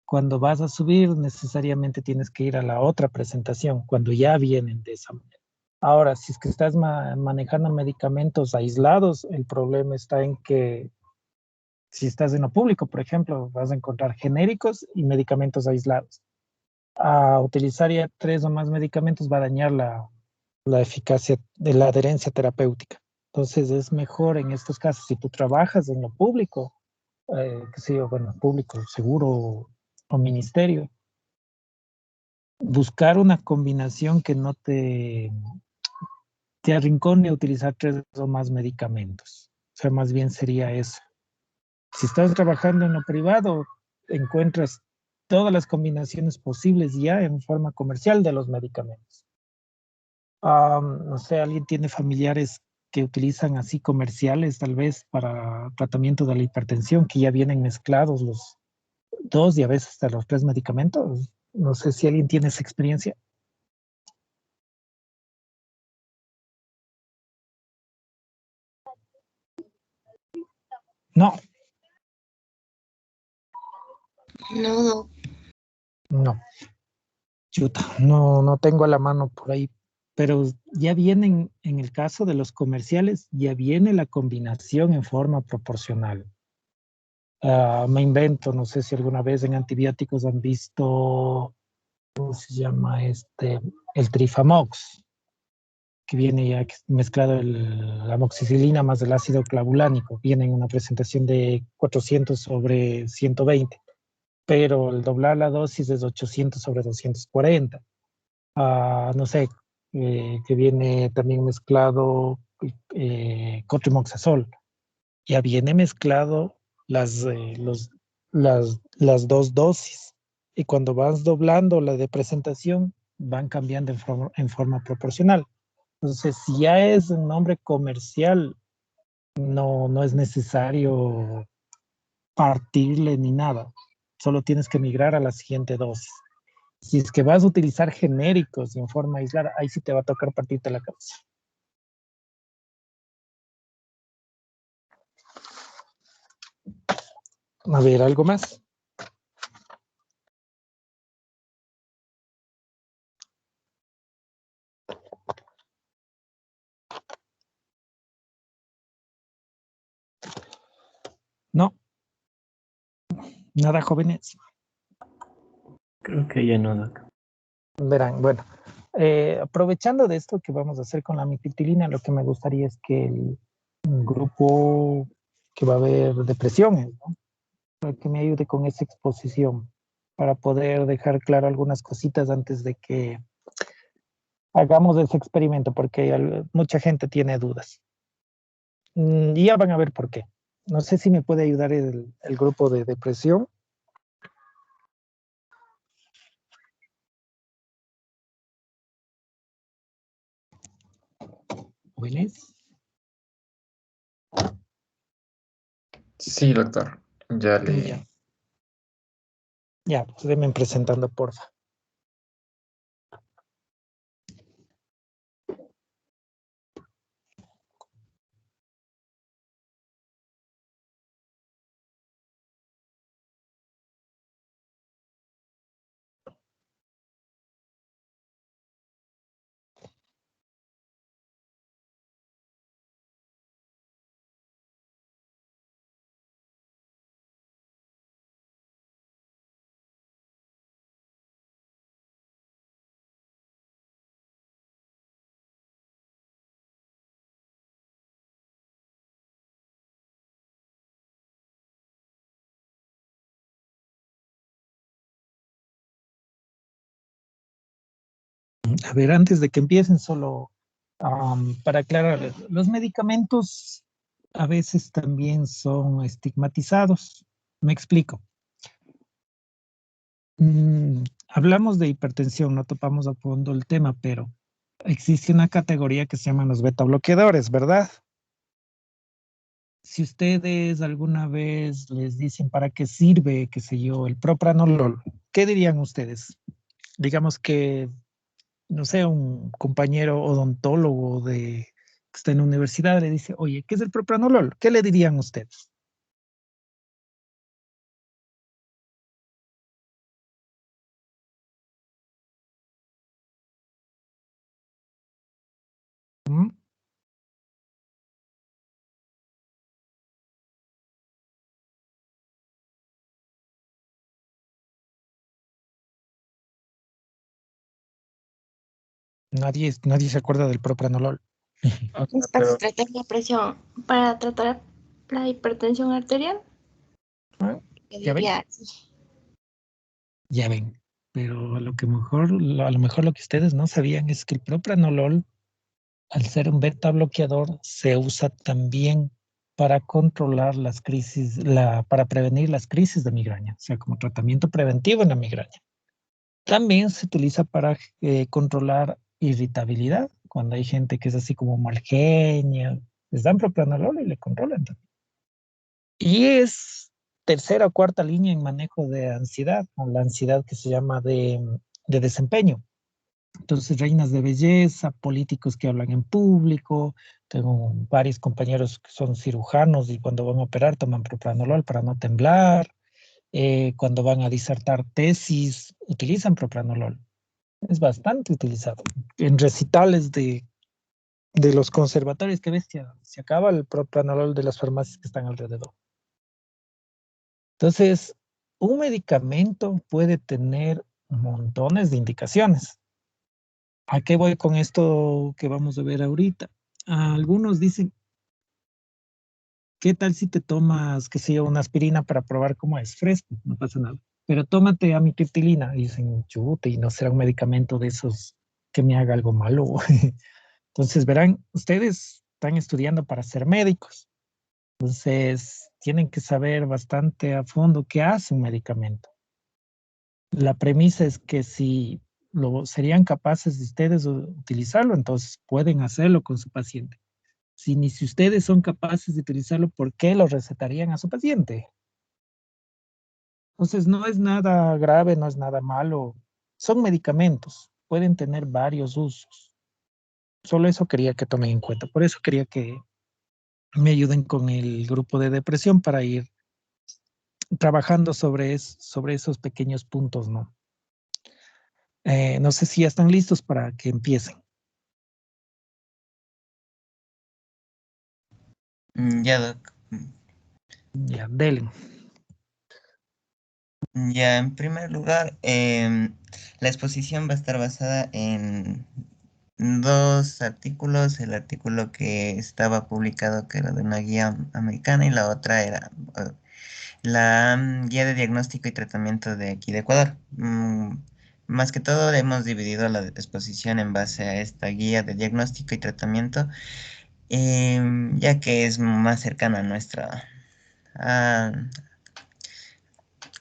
Cuando vas a subir, necesariamente tienes que ir a la otra presentación, cuando ya vienen de esa manera. Ahora, si es que estás manejando medicamentos aislados, el problema está en que si estás en lo público, por ejemplo, vas a encontrar genéricos y medicamentos aislados. A utilizar ya 3 o más medicamentos va a dañar la eficacia de la adherencia terapéutica. Entonces es mejor en estos casos, si tú trabajas en lo público, qué sé yo, bueno, público, seguro o ministerio, buscar una combinación que no te arrincone a utilizar 3 o más medicamentos. O sea, más bien sería eso. Si estás trabajando en lo privado, encuentras todas las combinaciones posibles ya en forma comercial de los medicamentos. No sé, ¿alguien tiene familiares que utilizan así comerciales, tal vez para tratamiento de la hipertensión, que ya vienen mezclados los 2 y a veces hasta los 3 medicamentos? No sé si alguien tiene esa experiencia. No, No, Doc. no. Chuta, no tengo a la mano por ahí, pero ya vienen, en el caso de los comerciales, ya viene la combinación en forma proporcional. Me invento, no sé si alguna vez en antibióticos han visto, ¿cómo se llama este? El Trifamox, que viene ya mezclado la amoxicilina más el ácido clavulánico, viene en una presentación de 400 sobre 120, pero al doblar la dosis es 800 sobre 240. No sé, que viene también mezclado cotrimoxazol. Ya viene mezclado las 2 dosis. Y cuando vas doblando la de presentación, van cambiando en forma proporcional. Entonces, si ya es un nombre comercial, no es necesario partirle ni nada. Solo tienes que migrar a la siguiente dosis. Si es que vas a utilizar genéricos en forma aislada, ahí sí te va a tocar partirte la cabeza. A ver, ¿algo más? No, nada, jóvenes. Creo que ya no, Doc. Verán, bueno, aprovechando de esto que vamos a hacer con la mipitilina, lo que me gustaría es que el grupo que va a haber depresiones, ¿no? Para que me ayude con esa exposición, para poder dejar claro algunas cositas antes de que hagamos ese experimento, porque mucha gente tiene dudas. Y ya van a ver por qué. No sé si me puede ayudar el grupo de depresión. ¿Jóvenes? Sí, doctor. Ya le... Ya. Ya, pues denme presentando, porfa. A ver, antes de que empiecen, solo para aclarar, los medicamentos a veces también son estigmatizados. Me explico. Hablamos de hipertensión, no topamos a fondo el tema, pero existe una categoría que se llaman los beta bloqueadores, ¿verdad? Si ustedes alguna vez les dicen para qué sirve, qué sé yo, el propranolol, ¿qué dirían ustedes? Digamos que, no sé, un compañero odontólogo que está en la universidad le dice, oye, ¿qué es el propranolol? ¿Qué le dirían ustedes? ¿Mm? Nadie se acuerda del propranolol. O sea, Es para pero tratar la presión, para tratar la hipertensión arterial, ¿Ah? yo ¿Ya ven? diría así. Ya ven. Pero a lo mejor lo que ustedes no sabían es que el propranolol, al ser un beta bloqueador, se usa también para controlar las crisis, para prevenir las crisis de migraña, o sea, como tratamiento preventivo en la migraña. También se utiliza para controlar irritabilidad, cuando hay gente que es así como mal genio, les dan propranolol y le controlan también. Y es tercera o cuarta línea en manejo de ansiedad, o la ansiedad que se llama de desempeño. Entonces, reinas de belleza, políticos que hablan en público, tengo varios compañeros que son cirujanos y cuando van a operar toman propranolol para no temblar, cuando van a disertar tesis utilizan propranolol. Es bastante utilizado. En recitales de los conservatorios, qué bestia, se acaba el propranolol de las farmacias que están alrededor. Entonces, un medicamento puede tener montones de indicaciones. ¿A qué voy con esto que vamos a ver ahorita? Algunos dicen, ¿qué tal si te tomas, qué sé yo, una aspirina para probar cómo es? Fresco, no pasa nada. Pero tómate amitriptilina. Y dicen, chute, y no será un medicamento de esos que me haga algo malo. Entonces, verán, ustedes están estudiando para ser médicos. Entonces, tienen que saber bastante a fondo qué hace un medicamento. La premisa es que si serían capaces de ustedes utilizarlo, entonces pueden hacerlo con su paciente. Si ni si ustedes son capaces de utilizarlo, ¿por qué lo recetarían a su paciente? Entonces no es nada grave, no es nada malo. Son medicamentos, pueden tener varios usos. Solo eso quería que tomen en cuenta. Por eso quería que me ayuden con el grupo de depresión para ir trabajando sobre esos pequeños puntos, ¿no? No sé si ya están listos para que empiecen. Ya, Doc. Ya, delen. Ya, en primer lugar, la exposición va a estar basada en dos artículos. El artículo que estaba publicado, que era de una guía americana, y la otra era la guía de diagnóstico y tratamiento de aquí de Ecuador. Más que todo, hemos dividido la exposición en base a esta guía de diagnóstico y tratamiento, ya que es más cercana a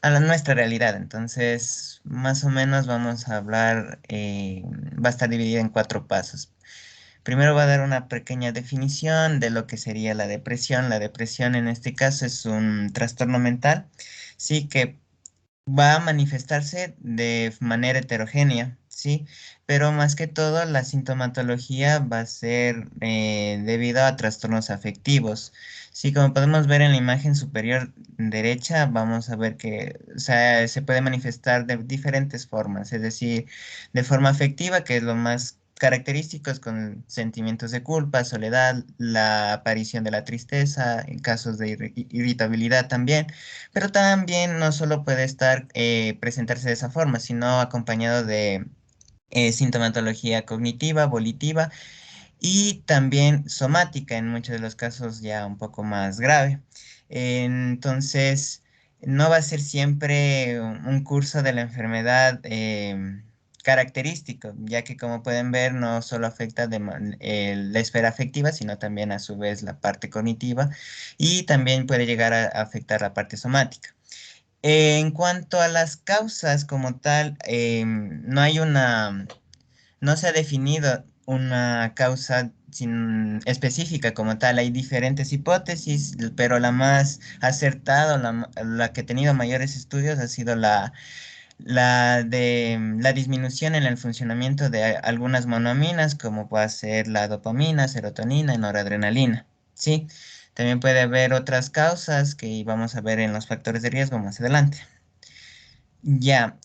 a, nuestra realidad. Entonces, más o menos vamos a hablar, va a estar dividida en cuatro pasos. Primero va a dar una pequeña definición de lo que sería la depresión. La depresión en este caso es un trastorno mental, sí, que va a manifestarse de manera heterogénea, ¿sí? Pero más que todo la sintomatología va a ser debido a trastornos afectivos. Sí, como podemos ver en la imagen superior derecha, vamos a ver que, o sea, se puede manifestar de diferentes formas, es decir, de forma afectiva, que es lo más característico, es con sentimientos de culpa, soledad, la aparición de la tristeza, en casos de irritabilidad también, pero también no solo puede estar presentarse de esa forma, sino acompañado de sintomatología cognitiva, volitiva y también somática, en muchos de los casos ya un poco más grave. Entonces, no va a ser siempre un curso de la enfermedad característico, ya que como pueden ver, no solo afecta la esfera afectiva, sino también a su vez la parte cognitiva y también puede llegar a afectar la parte somática. En cuanto a las causas como tal, no se ha definido una causa específica como tal. Hay diferentes hipótesis, pero la más acertada, o la que ha tenido mayores estudios ha sido la de la disminución en el funcionamiento de algunas monoaminas, como puede ser la dopamina, serotonina y noradrenalina. ¿Sí? También puede haber otras causas que vamos a ver en los factores de riesgo más adelante. Ya,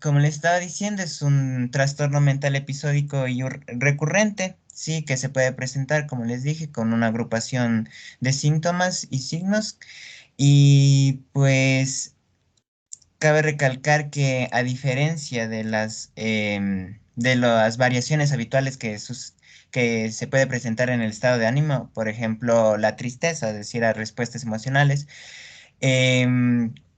como le estaba diciendo, es un trastorno mental episódico y recurrente, sí, que se puede presentar, como les dije, con una agrupación de síntomas y signos. Y pues cabe recalcar que a diferencia de las variaciones habituales que se puede presentar en el estado de ánimo, por ejemplo, la tristeza, es decir, a respuestas emocionales,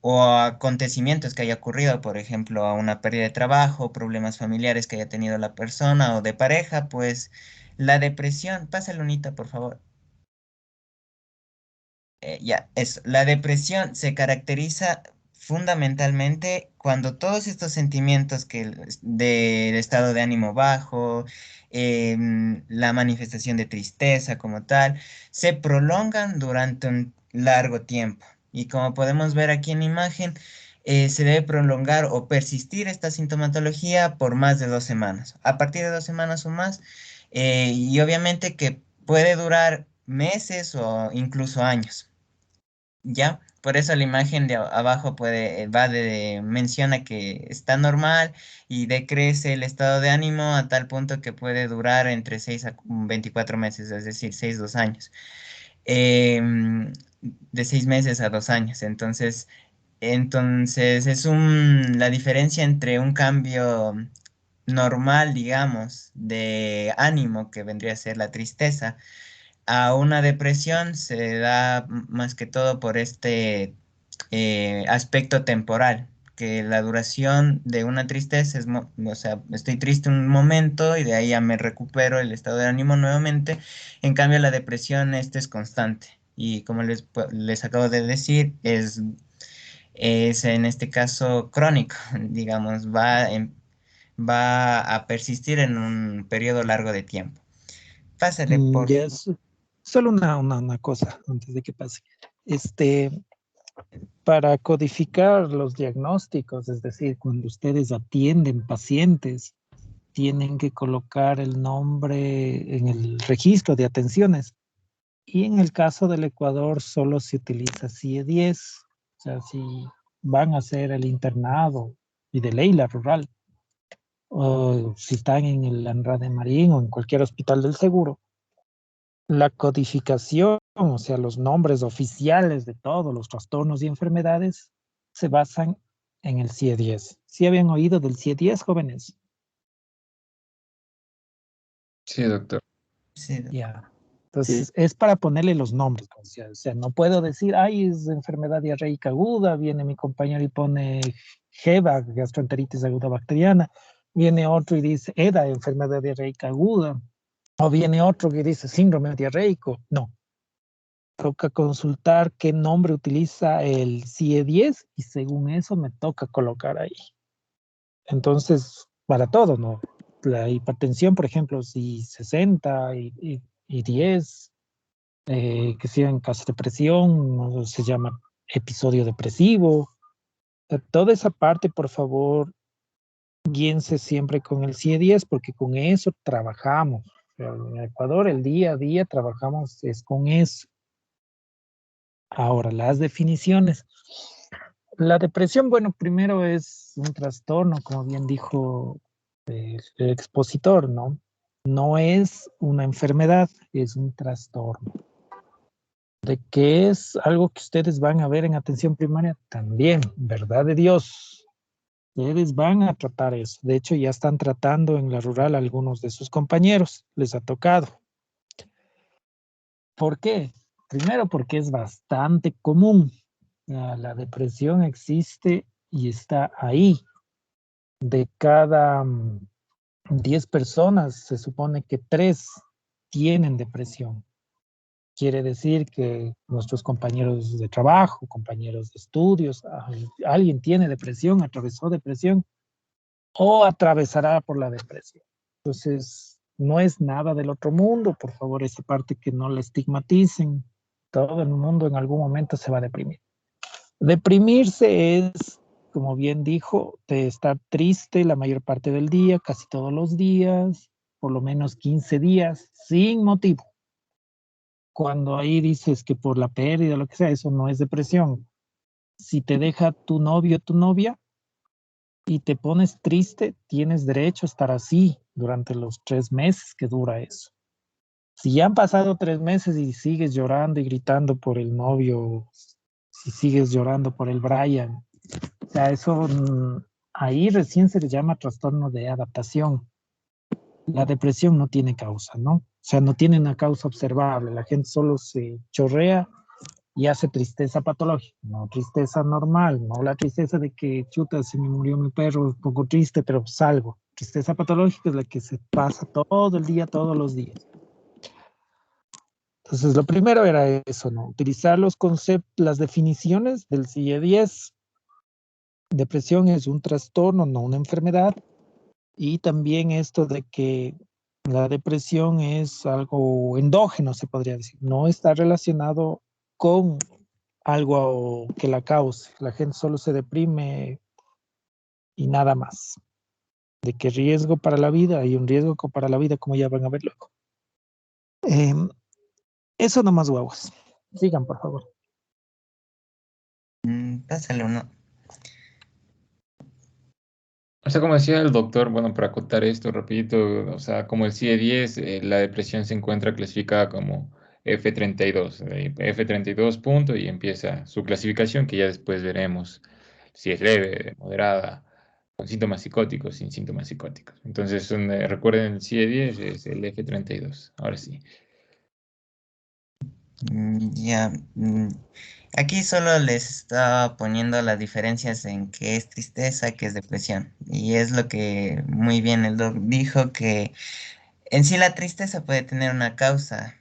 o a acontecimientos que haya ocurrido, por ejemplo, a una pérdida de trabajo, problemas familiares que haya tenido la persona o de pareja, pues la depresión, pasa Lunita, por favor. Ya, eso. La depresión se caracteriza fundamentalmente cuando todos estos sentimientos del estado de ánimo bajo, la manifestación de tristeza como tal, se prolongan durante un largo tiempo. Y como podemos ver aquí en la imagen, se debe prolongar o persistir esta sintomatología por más de 2 semanas. A partir de 2 semanas o más, y obviamente que puede durar meses o incluso años. ¿Ya? Por eso la imagen de abajo menciona que está normal y decrece el estado de ánimo a tal punto que puede durar entre 6 a 24 meses, es decir, 2 años. De 6 meses a 2 años. Entonces es la diferencia entre un cambio normal, digamos, de ánimo, que vendría a ser la tristeza, a una depresión se da más que todo por este aspecto temporal, que la duración de una tristeza es, o sea, estoy triste un momento y de ahí ya me recupero el estado de ánimo nuevamente. En cambio, la depresión este es constante y como les acabo de decir, es en este caso crónico, digamos, va a persistir en un periodo largo de tiempo. Pásale por... Ya es solo una cosa antes de que pase. Este, para codificar los diagnósticos, es decir, cuando ustedes atienden pacientes, tienen que colocar el nombre en el registro de atenciones. Y en el caso del Ecuador solo se utiliza CIE-10. O sea, si van a hacer el internado y de ley la rural, o si están en el ANRA de Marín o en cualquier hospital del seguro, la codificación, o sea, los nombres oficiales de todos los trastornos y enfermedades, se basan en el CIE-10. ¿Sí habían oído del CIE-10, jóvenes? Sí, doctor. Sí, Ya. Sí, Entonces, es para ponerle los nombres. O sea, no puedo decir, ay, es enfermedad diarreica aguda, viene mi compañero y pone GEBA, gastroenteritis aguda bacteriana, viene otro y dice EDA, enfermedad diarreica aguda, o viene otro que dice síndrome diarreico. No, toca consultar qué nombre utiliza el CIE-10 y según eso me toca colocar ahí. Entonces, para todo, ¿no? La hipertensión, por ejemplo, si 60 y 10, que sea en caso de depresión, ¿no? Se llama episodio depresivo. Toda esa parte, por favor, guíense siempre con el CIE-10 porque con eso trabajamos. O sea, en Ecuador el día a día trabajamos es con eso. Ahora, las definiciones. La depresión, bueno, primero es un trastorno, como bien dijo el expositor, ¿no? No es una enfermedad, es un trastorno. De que es algo que ustedes van a ver en atención primaria también, verdad de Dios. Ustedes van a tratar eso. De hecho, ya están tratando en la rural a algunos de sus compañeros. Les ha tocado. ¿Por qué? Primero porque es bastante común. La depresión existe y está ahí. De cada 10 personas, se supone que 3 tienen depresión. Quiere decir que nuestros compañeros de trabajo, compañeros de estudios, alguien tiene depresión, atravesó depresión o atravesará por la depresión. Entonces, no es nada del otro mundo, por favor, esa parte que no la estigmaticen. Todo el mundo en algún momento se va a deprimir. Deprimirse es, como bien dijo, de estar triste la mayor parte del día, casi todos los días, por lo menos 15 días, sin motivo. Cuando ahí dices que por la pérdida, lo que sea, eso no es depresión. Si te deja tu novio o tu novia y te pones triste, tienes derecho a estar así durante los 3 meses que dura eso. Si ya han pasado 3 meses y sigues llorando y gritando por el novio, si sigues llorando por el Brian, o sea, eso ahí recién se le llama trastorno de adaptación. La depresión no tiene causa, ¿no? O sea, no tiene una causa observable. La gente solo se chorrea y hace tristeza patológica, no tristeza normal, no la tristeza de que chuta, se me murió mi perro, un poco triste, pero salgo. Tristeza patológica es la que se pasa todo el día, todos los días. Entonces, lo primero era eso, ¿no? Utilizar los conceptos, las definiciones del CIE-10. Depresión es un trastorno, no una enfermedad. Y también esto de que la depresión es algo endógeno, se podría decir. No está relacionado con algo que la cause. La gente solo se deprime y nada más. De qué riesgo para la vida, hay un riesgo para la vida, como ya van a ver luego. Eso nomás, guaguas. Sigan, por favor. Pásale uno. O sea, como decía el doctor, bueno, para acotar esto rapidito, o sea, como el CIE-10, la depresión se encuentra clasificada como F32, F32 punto y empieza su clasificación que ya después veremos si es leve, moderada, con síntomas psicóticos, sin síntomas psicóticos. Entonces, recuerden, el CIE-10 es el F32. Ahora sí. Ya. Aquí solo les estaba poniendo las diferencias en qué es tristeza, qué es depresión. Y es lo que muy bien el doc dijo, que en sí la tristeza puede tener una causa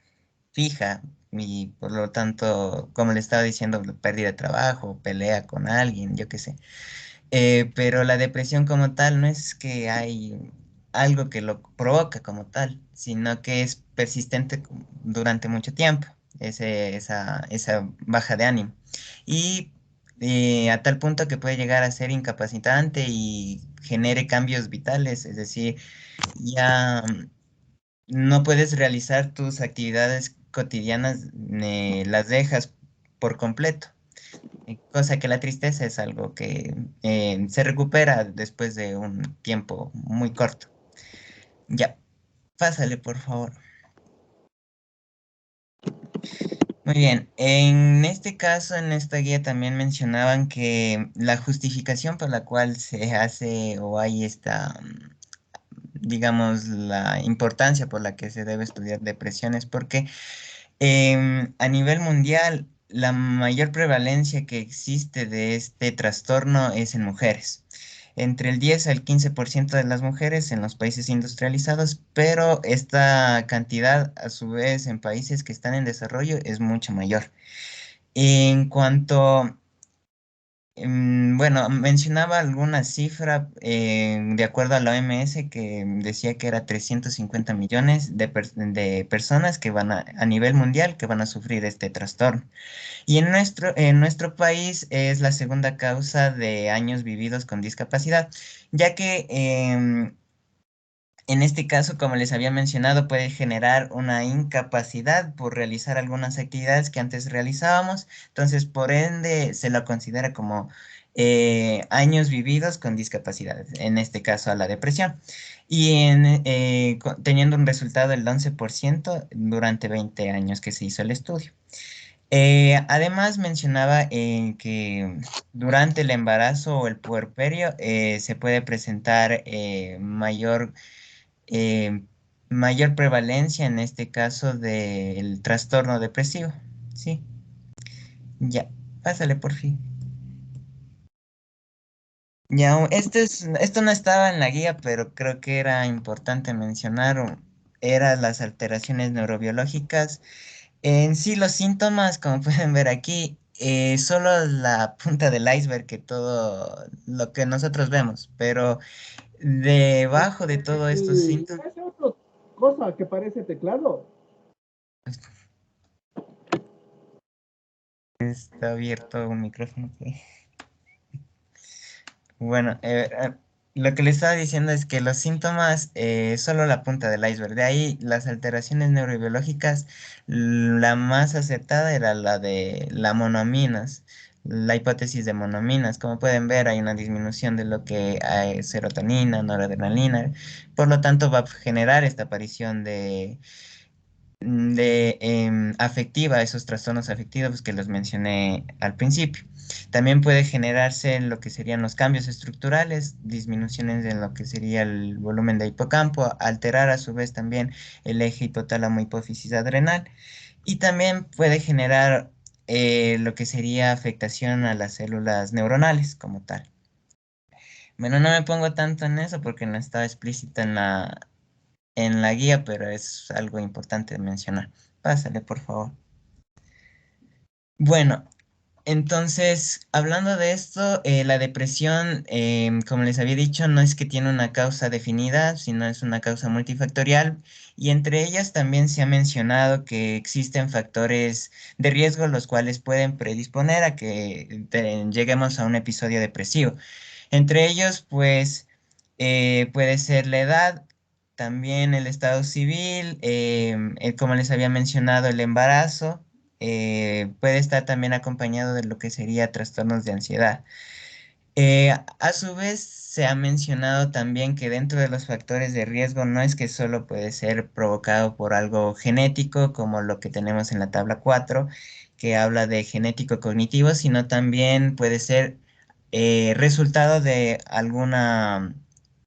fija y por lo tanto, como le estaba diciendo, pérdida de trabajo, pelea con alguien, yo qué sé. Pero la depresión como tal no es que hay algo que lo provoca como tal, sino que es persistente durante mucho tiempo, esa baja de ánimo. Y a tal punto que puede llegar a ser incapacitante y genere cambios vitales, es decir, ya no puedes realizar tus actividades cotidianas, las dejas por completo. Cosa que la tristeza es algo que se recupera después de un tiempo muy corto. Ya, pásale, por favor. Muy bien, en este caso, en esta guía también mencionaban que la justificación por la cual se hace o hay esta, digamos, la importancia por la que se debe estudiar depresión es porque a nivel mundial, la mayor prevalencia que existe de este trastorno es en mujeres. Entre el 10 al 15% de las mujeres en los países industrializados, pero esta cantidad, a su vez, en países que están en desarrollo es mucho mayor. En cuanto Bueno, mencionaba alguna cifra de acuerdo a la OMS que decía que era 350 millones de personas que a nivel mundial que van a sufrir este trastorno. Y en nuestro país es la segunda causa de años vividos con discapacidad, ya que en este caso, como les había mencionado, puede generar una incapacidad por realizar algunas actividades que antes realizábamos. Entonces, por ende, se lo considera como años vividos con discapacidad, en este caso a la depresión. Y teniendo un resultado del 11% durante 20 años que se hizo el estudio. Además, mencionaba que durante el embarazo o el puerperio se puede presentar eh, mayor prevalencia en este caso del trastorno depresivo. Sí, ya, pásale por fin. Ya, esto no estaba en la guía, pero creo que era importante mencionar, eran las alteraciones neurobiológicas. En sí, los síntomas, como pueden ver aquí, solo la punta del iceberg que todo lo que nosotros vemos, pero debajo de todos estos síntomas. Esa otra cosa que parece teclado. Está abierto un micrófono. Bueno, lo que le estaba diciendo es que los síntomas, solo la punta del iceberg. De ahí, las alteraciones neurobiológicas, la más acertada era la de la monoaminas, la hipótesis de monoaminas. Como pueden ver, hay una disminución de lo que hay serotonina, noradrenalina. Por lo tanto, va a generar esta aparición de afectiva, esos trastornos afectivos que los mencioné al principio. También puede generarse lo que serían los cambios estructurales, disminuciones en lo que sería el volumen de hipocampo, alterar a su vez también el eje hipotálamo hipófisis adrenal y también puede generar lo que sería afectación a las células neuronales como tal. Bueno, no me pongo tanto en eso porque no estaba explícito en la guía, pero es algo importante de mencionar. Pásale, por favor. Bueno, entonces, hablando de esto, la depresión, como les había dicho, no es que tiene una causa definida, sino es una causa multifactorial y entre ellas también se ha mencionado que existen factores de riesgo los cuales pueden predisponer a que lleguemos a un episodio depresivo. Entre ellos, pues, puede ser la edad, también el estado civil, como les había mencionado, el embarazo puede estar también acompañado de lo que sería trastornos de ansiedad. A su vez, se ha mencionado también que dentro de los factores de riesgo no es que solo puede ser provocado por algo genético, como lo que tenemos en la tabla 4, que habla de genético cognitivo, sino también puede ser resultado de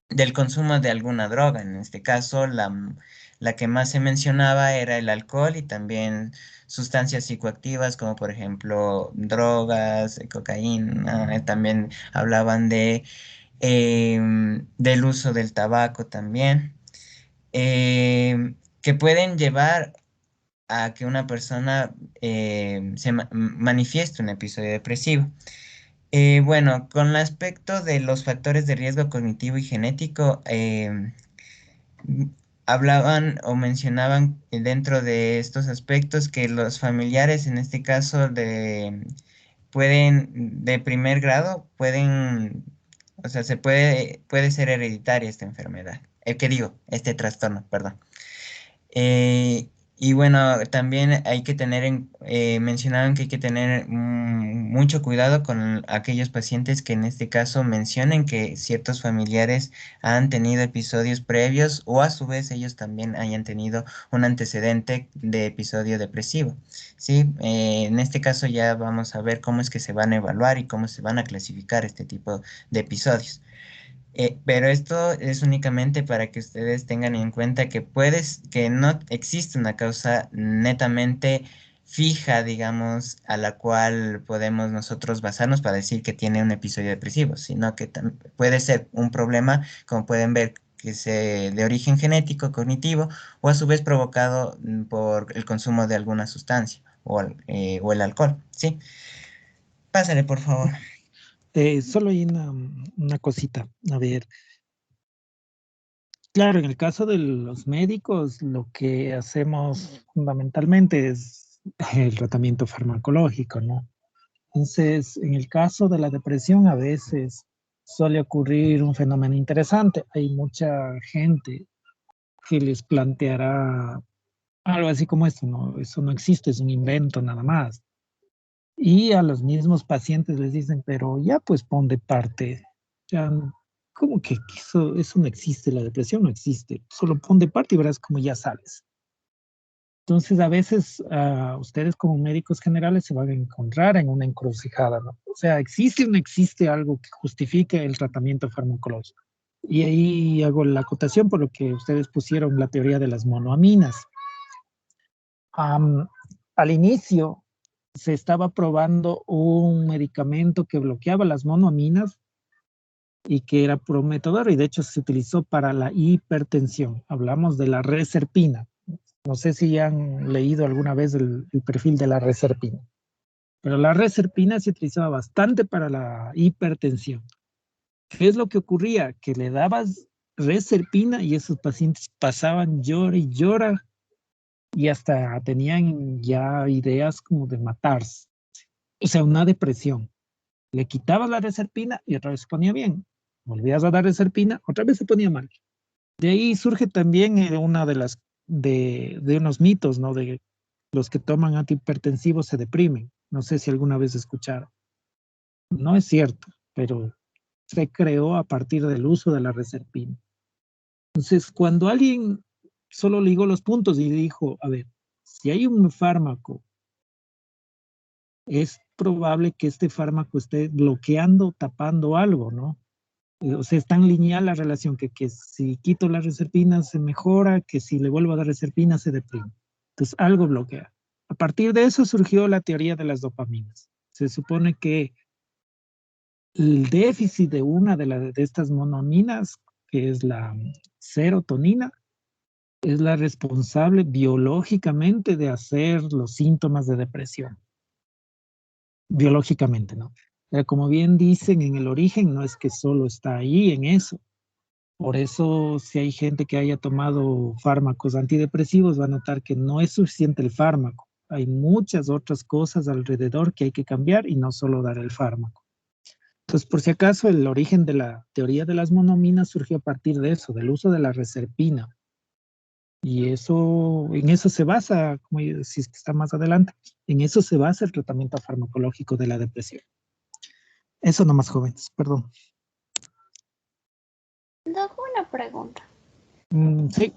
del consumo de alguna droga. En este caso, la que más se mencionaba era el alcohol y también sustancias psicoactivas como por ejemplo drogas, cocaína, también hablaban del uso del tabaco también, que pueden llevar a que una persona manifieste un episodio depresivo. Bueno, con el aspecto de los factores de riesgo cognitivo y genético, hablaban o mencionaban dentro de estos aspectos que los familiares, en este caso, de primer grado, o sea, puede ser hereditaria esta enfermedad. ¿Qué digo? Este trastorno, perdón. Y bueno, también hay que mencionaban que hay que tener mucho cuidado con aquellos pacientes que en este caso mencionen que ciertos familiares han tenido episodios previos o a su vez ellos también hayan tenido un antecedente de episodio depresivo. ¿Sí? En este caso ya vamos a ver cómo es que se van a evaluar y cómo se van a clasificar este tipo de episodios. Pero esto es únicamente para que ustedes tengan en cuenta que no existe una causa netamente fija, digamos, a la cual podemos nosotros basarnos para decir que tiene un episodio depresivo, sino que puede ser un problema, como pueden ver, que sea de origen genético, cognitivo, o a su vez provocado por el consumo de alguna sustancia o el alcohol, ¿sí? Pásale, por favor. Solo hay una cosita. A ver, claro, en el caso de los médicos, lo que hacemos fundamentalmente es el tratamiento farmacológico, ¿no? Entonces, en el caso de la depresión, a veces suele ocurrir un fenómeno interesante. Hay mucha gente que les planteará algo así como esto, ¿no? Eso no existe, es un invento nada más. Y a los mismos pacientes les dicen, pero ya pues pon de parte. Ya, ¿cómo que eso no existe? La depresión no existe. Solo pon de parte y verás cómo ya sales. Entonces, a veces ustedes como médicos generales se van a encontrar en una encrucijada, ¿no? O sea, ¿existe o no existe algo que justifique el tratamiento farmacológico? Y ahí hago la acotación por lo que ustedes pusieron la teoría de las monoaminas. Al inicio se estaba probando un medicamento que bloqueaba las monoaminas y que era prometedor, y de hecho se utilizó para la hipertensión. Hablamos de la reserpina. No sé si han leído alguna vez el perfil de la reserpina, pero la reserpina se utilizaba bastante para la hipertensión. ¿Qué es lo que ocurría? Que le dabas reserpina y esos pacientes pasaban llora y llora y hasta tenían ya ideas como de matarse. O sea, una depresión. Le quitabas la reserpina y otra vez se ponía bien. Volvías a dar reserpina, otra vez se ponía mal. De ahí surge también una de las de unos mitos, ¿no? De los que toman antihipertensivos se deprimen. No sé si alguna vez escucharon. No es cierto, pero se creó a partir del uso de la reserpina. Entonces, cuando alguien solo ligó los puntos y dijo, a ver, si hay un fármaco, es probable que este fármaco esté bloqueando, tapando algo, ¿no? O sea, es tan lineal la relación que si quito la reserpina se mejora, que si le vuelvo a dar reserpina se deprime. Entonces, algo bloquea. A partir de eso surgió la teoría de las dopaminas. Se supone que el déficit de una de estas monoaminas, que es la serotonina, es la responsable biológicamente de hacer los síntomas de depresión. Biológicamente, ¿no? Como bien dicen, en el origen no es que solo está ahí en eso. Por eso, si hay gente que haya tomado fármacos antidepresivos, va a notar que no es suficiente el fármaco. Hay muchas otras cosas alrededor que hay que cambiar y no solo dar el fármaco. Entonces, por si acaso, el origen de la teoría de las monoaminas surgió a partir de eso, del uso de la reserpina. Y eso, en eso se basa, como si está más adelante, en eso se basa el tratamiento farmacológico de la depresión. Eso nomás, jóvenes, perdón. Doc, una pregunta. Sí.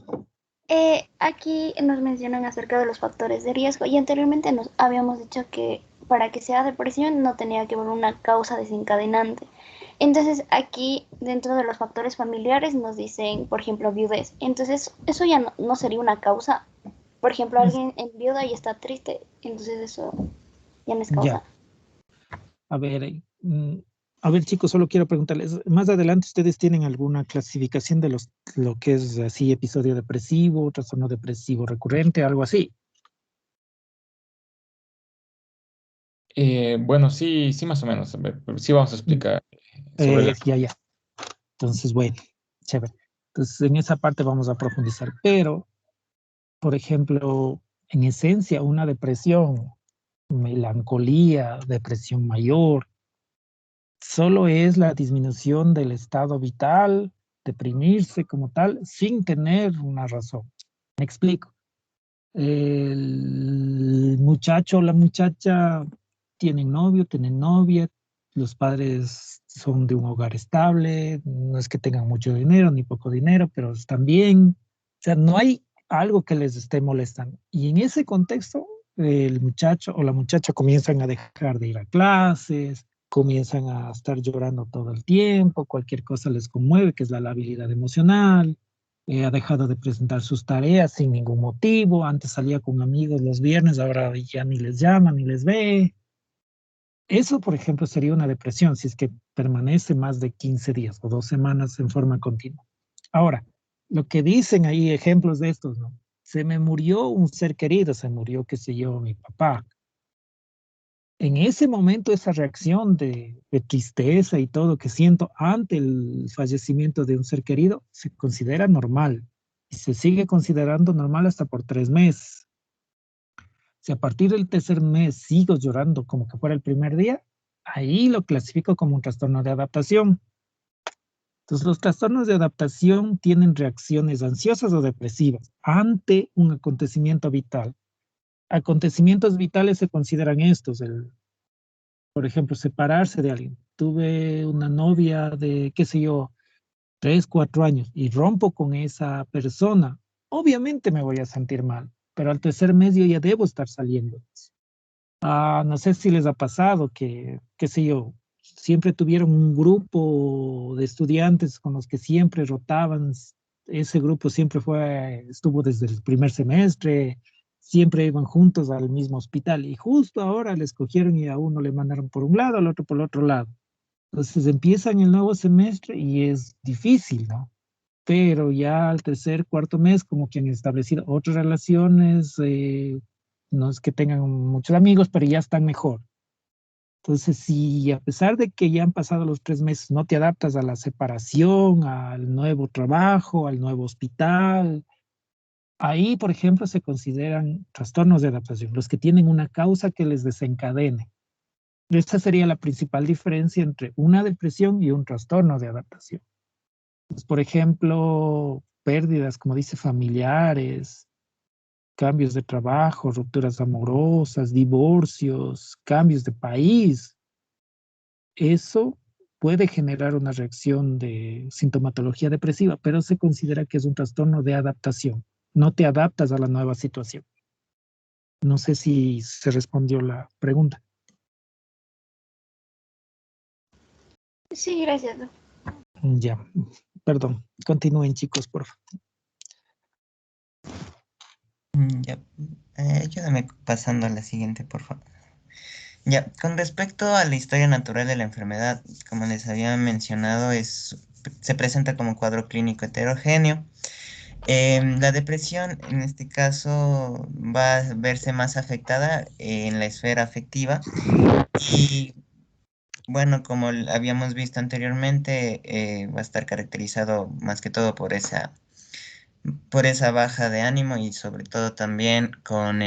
Aquí nos mencionan acerca de los factores de riesgo y anteriormente nos habíamos dicho que para que sea depresión no tenía que haber una causa desencadenante. Entonces aquí dentro de los factores familiares nos dicen, por ejemplo, viudez. Entonces eso ya no sería una causa. Por ejemplo, alguien en viuda y está triste, entonces eso ya no es causa. Ya. A ver, chicos, solo quiero preguntarles, más adelante ustedes tienen alguna clasificación de lo que es así episodio depresivo, trastorno depresivo recurrente, algo así. Bueno, sí, sí, más o menos. A ver, sí vamos a explicar sobre la... Ya. Entonces, bueno, chévere. Entonces, en esa parte vamos a profundizar. Pero, por ejemplo, en esencia, una depresión, melancolía, depresión mayor, solo es la disminución del estado vital, deprimirse como tal, sin tener una razón. Me explico. El muchacho o la muchacha tienen novio, tienen novia, los padres son de un hogar estable, no es que tengan mucho dinero ni poco dinero, pero están bien. O sea, no hay algo que les esté molestando. Y en ese contexto, el muchacho o la muchacha comienzan a dejar de ir a clases, comienzan a estar llorando todo el tiempo, cualquier cosa les conmueve, que es la labilidad emocional, ha dejado de presentar sus tareas sin ningún motivo, antes salía con amigos los viernes, ahora ya ni les llama, ni les ve. Eso, por ejemplo, sería una depresión si es que permanece más de 15 días o 2 semanas en forma continua. Ahora, lo que dicen ahí, ejemplos de estos, ¿no? Se me murió un ser querido, se murió, qué sé yo, mi papá. En ese momento, esa reacción de tristeza y todo que siento ante el fallecimiento de un ser querido se considera normal y se sigue considerando normal hasta por 3 meses. Si a partir del tercer mes sigo llorando como que fuera el primer día, ahí lo clasifico como un trastorno de adaptación. Entonces, los trastornos de adaptación tienen reacciones ansiosas o depresivas ante un acontecimiento vital. Acontecimientos vitales se consideran estos, por ejemplo, separarse de alguien. Tuve una novia de, qué sé yo, 3, 4 años y rompo con esa persona. Obviamente me voy a sentir mal, pero al tercer mes yo ya debo estar saliendo. No sé si les ha pasado que, qué sé yo, siempre tuvieron un grupo de estudiantes con los que siempre rotaban. Ese grupo siempre estuvo desde el primer semestre, siempre iban juntos al mismo hospital y justo ahora le escogieron y a uno le mandaron por un lado, al otro por el otro lado. Entonces empiezan el nuevo semestre y es difícil, ¿no? Pero ya al tercer, cuarto mes, como que han establecido otras relaciones, no es que tengan muchos amigos, pero ya están mejor. Entonces, si a pesar de que ya han pasado los 3 meses, no te adaptas a la separación, al nuevo trabajo, al nuevo hospital, ahí, por ejemplo, se consideran trastornos de adaptación, los que tienen una causa que les desencadene. Esta sería la principal diferencia entre una depresión y un trastorno de adaptación. Pues, por ejemplo, pérdidas, como dice, familiares, cambios de trabajo, rupturas amorosas, divorcios, cambios de país. Eso puede generar una reacción de sintomatología depresiva, pero se considera que es un trastorno de adaptación. No te adaptas a la nueva situación. No sé si se respondió la pregunta. Sí, gracias. Ya, perdón. Continúen, chicos, por favor. Ya, ayúdame pasando a la siguiente, por favor. Ya, con respecto a la historia natural de la enfermedad, como les había mencionado, se presenta como cuadro clínico heterogéneo. La depresión, en este caso, va a verse más afectada en la esfera afectiva y, bueno, como habíamos visto anteriormente, va a estar caracterizado más que todo por esa baja de ánimo y sobre todo también con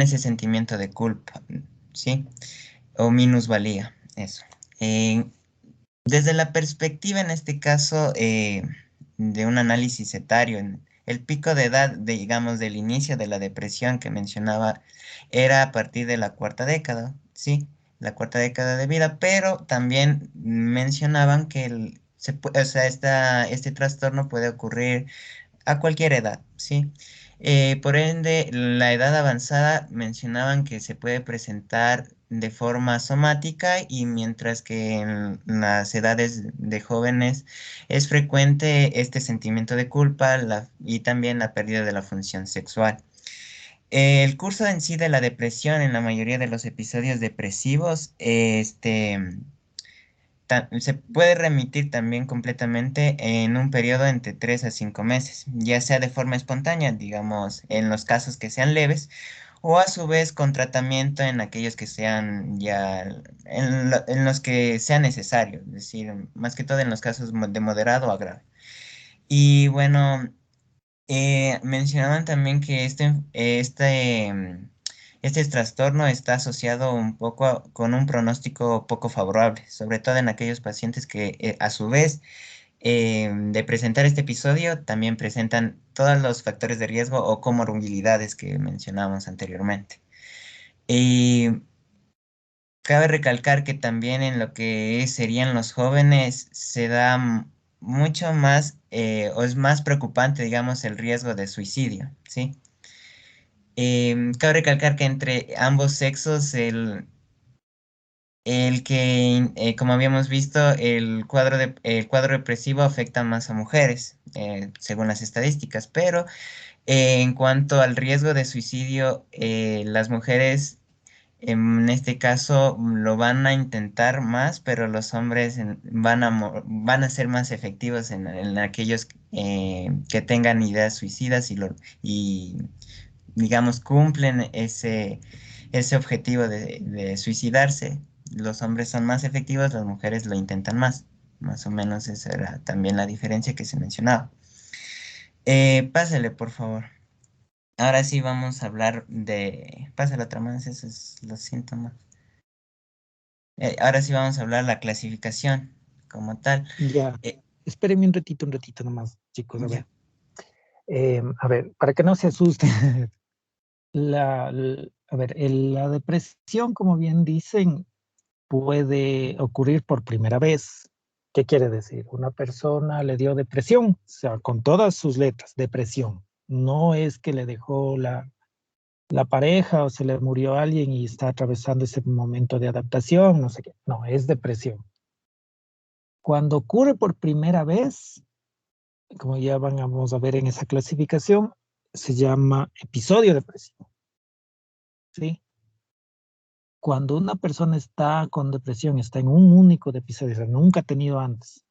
ese sentimiento de culpa, ¿sí? O minusvalía, eso. Eh, Desde la perspectiva, en este caso, de un análisis etario, el pico de edad, digamos, del inicio de la depresión que mencionaba, era a partir de la cuarta década, ¿sí? La cuarta década de vida, pero también mencionaban que o sea, este trastorno puede ocurrir a cualquier edad, ¿sí? Por ende, la edad avanzada mencionaban que se puede presentar de forma somática y mientras que en las edades de jóvenes es frecuente este sentimiento de culpa y también la pérdida de la función sexual. El curso en sí de la depresión en la mayoría de los episodios depresivos, se puede remitir también completamente en un periodo entre 3 a 5 meses, ya sea de forma espontánea, digamos, en los casos que sean leves, o a su vez con tratamiento en aquellos que sean ya, en los que sea necesario, es decir, más que todo en los casos de moderado a grave. Y bueno, mencionaban también que este trastorno está asociado un poco con un pronóstico poco favorable, sobre todo en aquellos pacientes que a su vez de presentar este episodio también presentan todos los factores de riesgo o comorbilidades que mencionábamos anteriormente. Y cabe recalcar que también en lo que serían los jóvenes se da mucho más o es más preocupante, digamos, el riesgo de suicidio, ¿sí? Cabe recalcar que entre ambos sexos como habíamos visto, el cuadro depresivo afecta más a mujeres, según las estadísticas, pero en cuanto al riesgo de suicidio, las mujeres en este caso lo van a intentar más, pero los hombres van a ser más efectivos en aquellos que tengan ideas suicidas y digamos, cumplen ese objetivo de suicidarse. Los hombres son más efectivos, las mujeres lo intentan más. Más o menos esa era también la diferencia que se mencionaba. Pásale, por favor. Ahora sí vamos a hablar de... Pásale otra más, esos son los síntomas. Ahora sí vamos a hablar de la clasificación como tal. Ya, espérenme un ratito nomás, chicos, a Ya. ver. A ver, para que no se asusten. La depresión, como bien dicen, puede ocurrir por primera vez. ¿Qué quiere decir? Una persona le dio depresión, o sea, con todas sus letras, depresión. No es que le dejó la pareja o se le murió alguien y está atravesando ese momento de adaptación, no sé qué. No, es depresión. Cuando ocurre por primera vez, como ya vamos a ver en esa clasificación, se llama episodio depresivo. ¿Sí? Cuando una persona está con depresión, está en un único episodio, o sea, nunca ha tenido antes,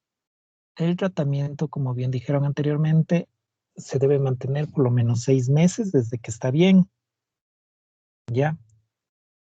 el tratamiento, como bien dijeron anteriormente, se debe mantener por lo menos 6 meses desde que está bien, ¿ya?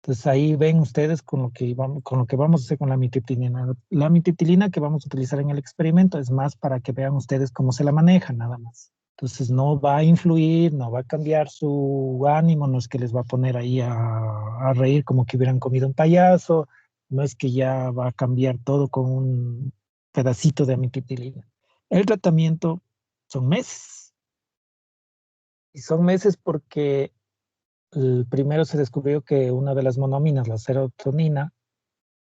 Entonces ahí ven ustedes con lo que vamos a hacer con la amitriptilina. La amitriptilina que vamos a utilizar en el experimento es más para que vean ustedes cómo se la maneja, nada más. Entonces no va a influir, no va a cambiar su ánimo, no es que les va a poner ahí a reír como que hubieran comido un payaso, no es que ya va a cambiar todo con un pedacito de amitriptilina. El tratamiento son meses. Y son meses porque primero se descubrió que una de las monóminas, la serotonina,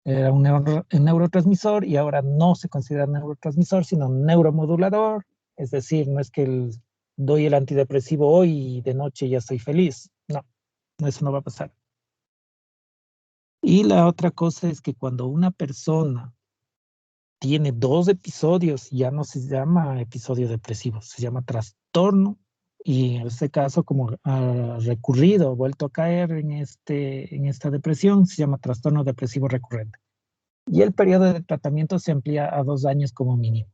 era un neurotransmisor y ahora no se considera neurotransmisor, sino neuromodulador. Es decir, no es que doy el antidepresivo hoy y de noche ya estoy feliz. No, eso no va a pasar. Y la otra cosa es que cuando una persona tiene 2 episodios, ya no se llama episodio depresivo, se llama trastorno. Y en este caso, como ha recurrido, vuelto a caer en esta depresión, se llama trastorno depresivo recurrente. Y el periodo de tratamiento se amplía a 2 años como mínimo.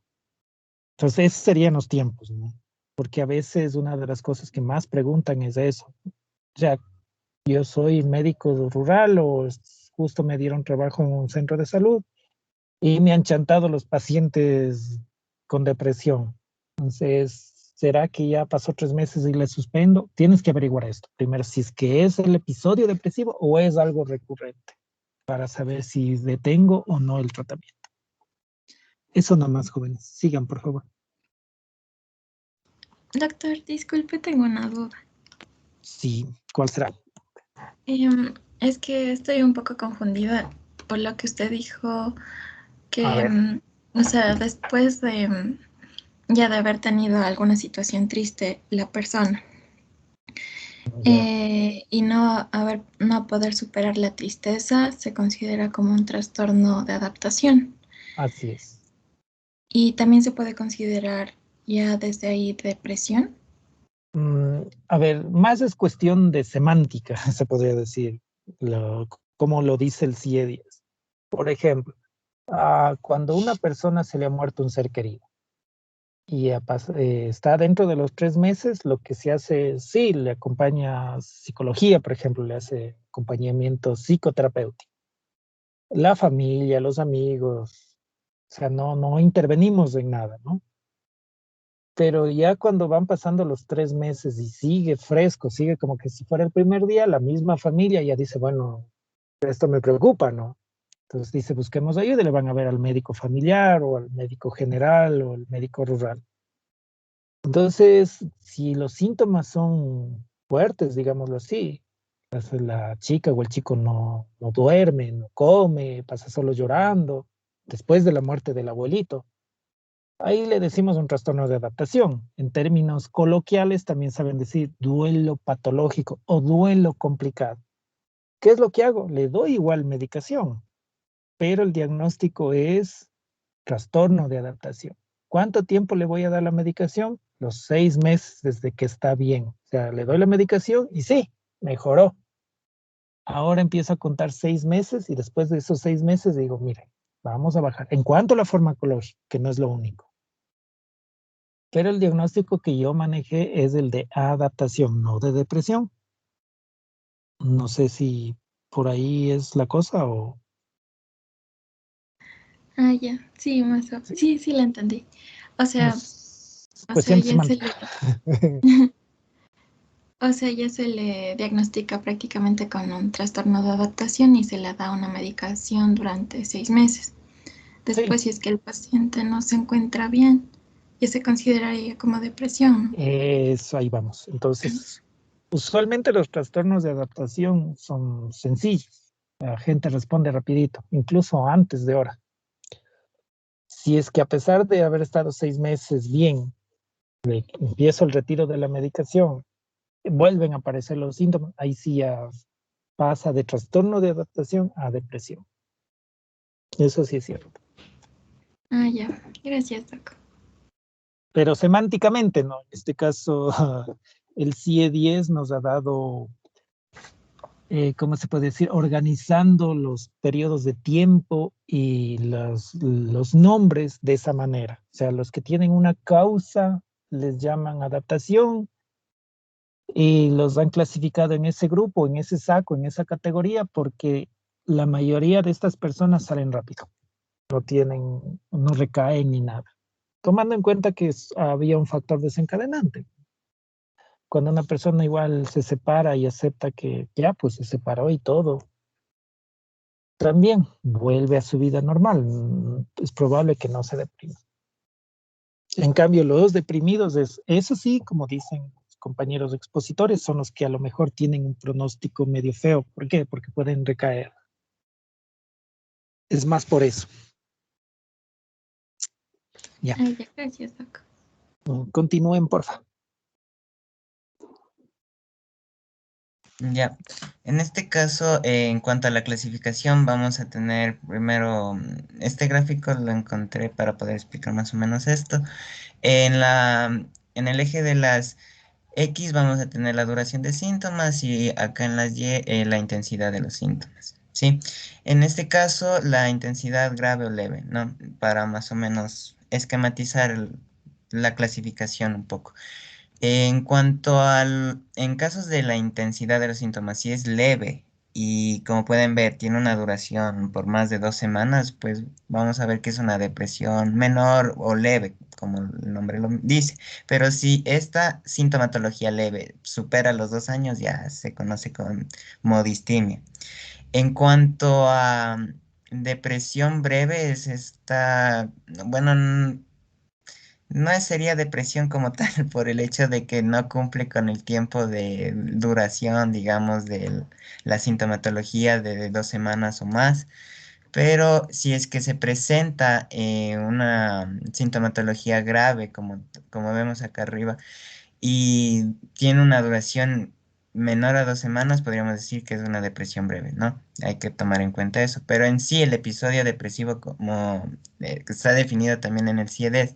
Entonces, esos serían los tiempos, ¿no? Porque a veces una de las cosas que más preguntan es eso. O sea, yo soy médico rural o justo me dieron trabajo en un centro de salud y me han chantado los pacientes con depresión. Entonces, ¿será que ya pasó 3 meses y le suspendo? Tienes que averiguar esto. Primero, si es que es el episodio depresivo o es algo recurrente para saber si detengo o no el tratamiento. Eso nada más, jóvenes. Sigan, por favor. Doctor, disculpe, tengo una duda. Sí, ¿cuál será? Es que estoy un poco confundida por lo que usted dijo, que, A ver. o sea, después de ya de haber tenido alguna situación triste la persona y no poder superar la tristeza, se considera como un trastorno de adaptación. Así es. Y también se puede considerar ya desde ahí depresión. A ver, más es cuestión de semántica, se podría decir, como lo dice el CIE-10. Por ejemplo, cuando a una persona se le ha muerto un ser querido y está dentro de los 3 meses, lo que se hace, sí, le acompaña psicología, por ejemplo, le hace acompañamiento psicoterapéutico. La familia, los amigos, o sea, no intervenimos en nada, ¿no? Pero ya cuando van pasando los 3 meses y sigue fresco, sigue como que si fuera el primer día, la misma familia ya dice, bueno, esto me preocupa, ¿no? Entonces dice, busquemos ayuda y le van a ver al médico familiar o al médico general o al médico rural. Entonces, si los síntomas son fuertes, digámoslo así, pues la chica o el chico no duerme, no come, pasa solo llorando, después de la muerte del abuelito, ahí le decimos un trastorno de adaptación. En términos coloquiales también saben decir duelo patológico o duelo complicado. ¿Qué es lo que hago? Le doy igual medicación, pero el diagnóstico es trastorno de adaptación. ¿Cuánto tiempo le voy a dar la medicación? Los 6 meses desde que está bien. O sea, le doy la medicación y sí, mejoró. Ahora empiezo a contar 6 meses y después de esos 6 meses digo, mire, vamos a bajar. En cuanto a la farmacología, que no es lo único. Pero el diagnóstico que yo manejé es el de adaptación, no de depresión. No sé si por ahí es la cosa o... Ah, ya, sí, más o sí, sí la entendí. O No, sea, o sea, cuestión ya se semántica. le, o sea, ya se le diagnostica prácticamente con un trastorno de adaptación y se le da una medicación durante 6 meses. Sí, Después, si es que el paciente no se encuentra bien, ya se consideraría como depresión, ¿no? eso ahí vamos. Entonces, usualmente los trastornos de adaptación son sencillos. La gente responde rapidito, incluso antes de hora. Si es que a pesar de haber estado 6 meses bien, empiezo el retiro de la medicación, vuelven a aparecer los síntomas, ahí sí ya pasa de trastorno de adaptación a depresión. Eso sí es cierto. Ah, ya, gracias, Doc. Pero semánticamente, ¿no? En este caso, el CIE-10 nos ha dado, ¿cómo se puede decir? Organizando los periodos de tiempo y los nombres de esa manera. O sea, los que tienen una causa les llaman adaptación y los han clasificado en ese grupo, en ese saco, en esa categoría, porque la mayoría de estas personas salen rápido, no tienen, no recaen ni nada, tomando en cuenta que había un factor desencadenante. Cuando una persona igual se separa y acepta que ya, pues se separó y todo, también vuelve a su vida normal. Es probable que no se deprima. En cambio, los deprimidos, eso sí, como dicen compañeros expositores, son los que a lo mejor tienen un pronóstico medio feo. ¿Por qué? Porque pueden recaer. Es más por eso. Ya. Ah, ya, gracias, Doc. Continúen, porfa. Ya, en este caso, en cuanto a la clasificación, vamos a tener primero, este gráfico lo encontré para poder explicar más o menos esto. En el eje de las X vamos a tener la duración de síntomas y acá en las Y la intensidad de los síntomas, ¿sí? En este caso, la intensidad grave o leve, ¿no? Para más o menos esquematizar la clasificación un poco. En casos de la intensidad de los síntomas, si es leve y como pueden ver, tiene una duración por más de 2 semanas, pues vamos a ver que es una depresión menor o leve, como el nombre lo dice. Pero si esta sintomatología leve supera los 2 años, ya se conoce como distimia. En cuanto a depresión breve, es esta, bueno, no sería depresión como tal por el hecho de que no cumple con el tiempo de duración, digamos, de la sintomatología de 2 semanas o más. Pero si es que se presenta una sintomatología grave, como vemos acá arriba, y tiene una duración menor a 2 semanas, podríamos decir que es una depresión breve, ¿no? Hay que tomar en cuenta eso. Pero en sí, el episodio depresivo, como que está definido también en el CIEDES,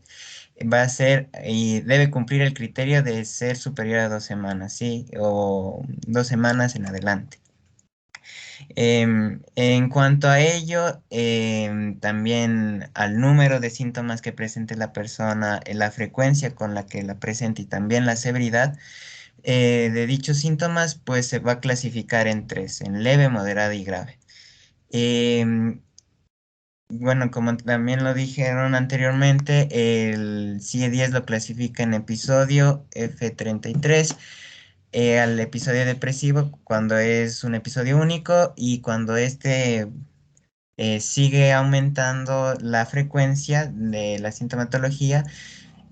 va a ser y debe cumplir el criterio de ser superior a 2 semanas, ¿sí? O 2 semanas en adelante. En cuanto a ello, también al número de síntomas que presente la persona, la frecuencia con la que la presenta y también la severidad de dichos síntomas, pues se va a clasificar en tres, en leve, moderada y grave. Bueno, como también lo dijeron anteriormente, el CIE-10 lo clasifica en episodio F33, al episodio depresivo cuando es un episodio único y cuando este sigue aumentando la frecuencia de la sintomatología,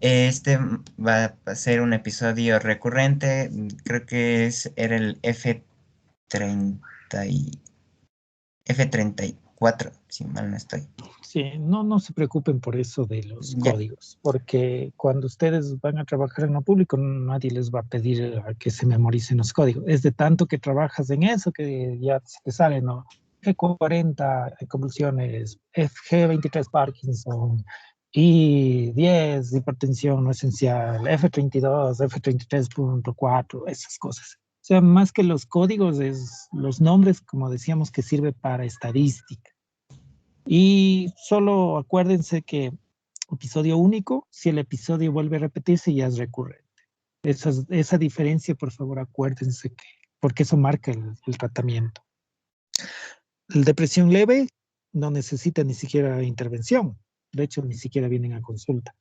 este va a ser un episodio recurrente, creo que era el F34, si mal no estoy. Sí, no se preocupen por eso de los Ya. códigos, porque cuando ustedes van a trabajar en lo público, nadie les va a pedir a que se memoricen los códigos. Es de tanto que trabajas en eso que ya se te sale, ¿no? G40, convulsiones, G23, Parkinson, I10, hipertensión no esencial, F32, F33.4, esas cosas. O sea, más que los códigos, es los nombres, como decíamos, que sirve para estadística. Y solo acuérdense que episodio único, si el episodio vuelve a repetirse, ya es recurrente. Esa diferencia, por favor, acuérdense porque eso marca el tratamiento. La depresión leve no necesita ni siquiera intervención. De hecho, ni siquiera vienen a consulta.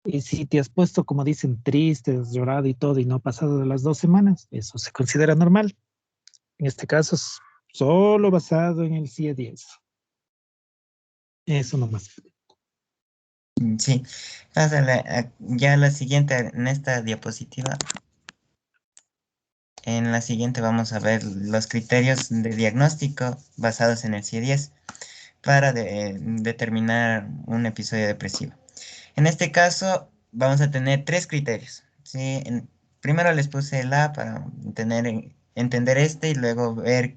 Y si te has puesto, como dicen, triste, has llorado y todo, y no ha pasado de las 2 semanas, eso se considera normal. En este caso es solo basado en el CIE-10. Eso nomás. Sí. Pásale ya a la siguiente, en esta diapositiva. En la siguiente vamos a ver los criterios de diagnóstico basados en el CIE-10 para determinar un episodio depresivo. En este caso vamos a tener 3 criterios, ¿sí? Primero les puse el A para entender este y luego ver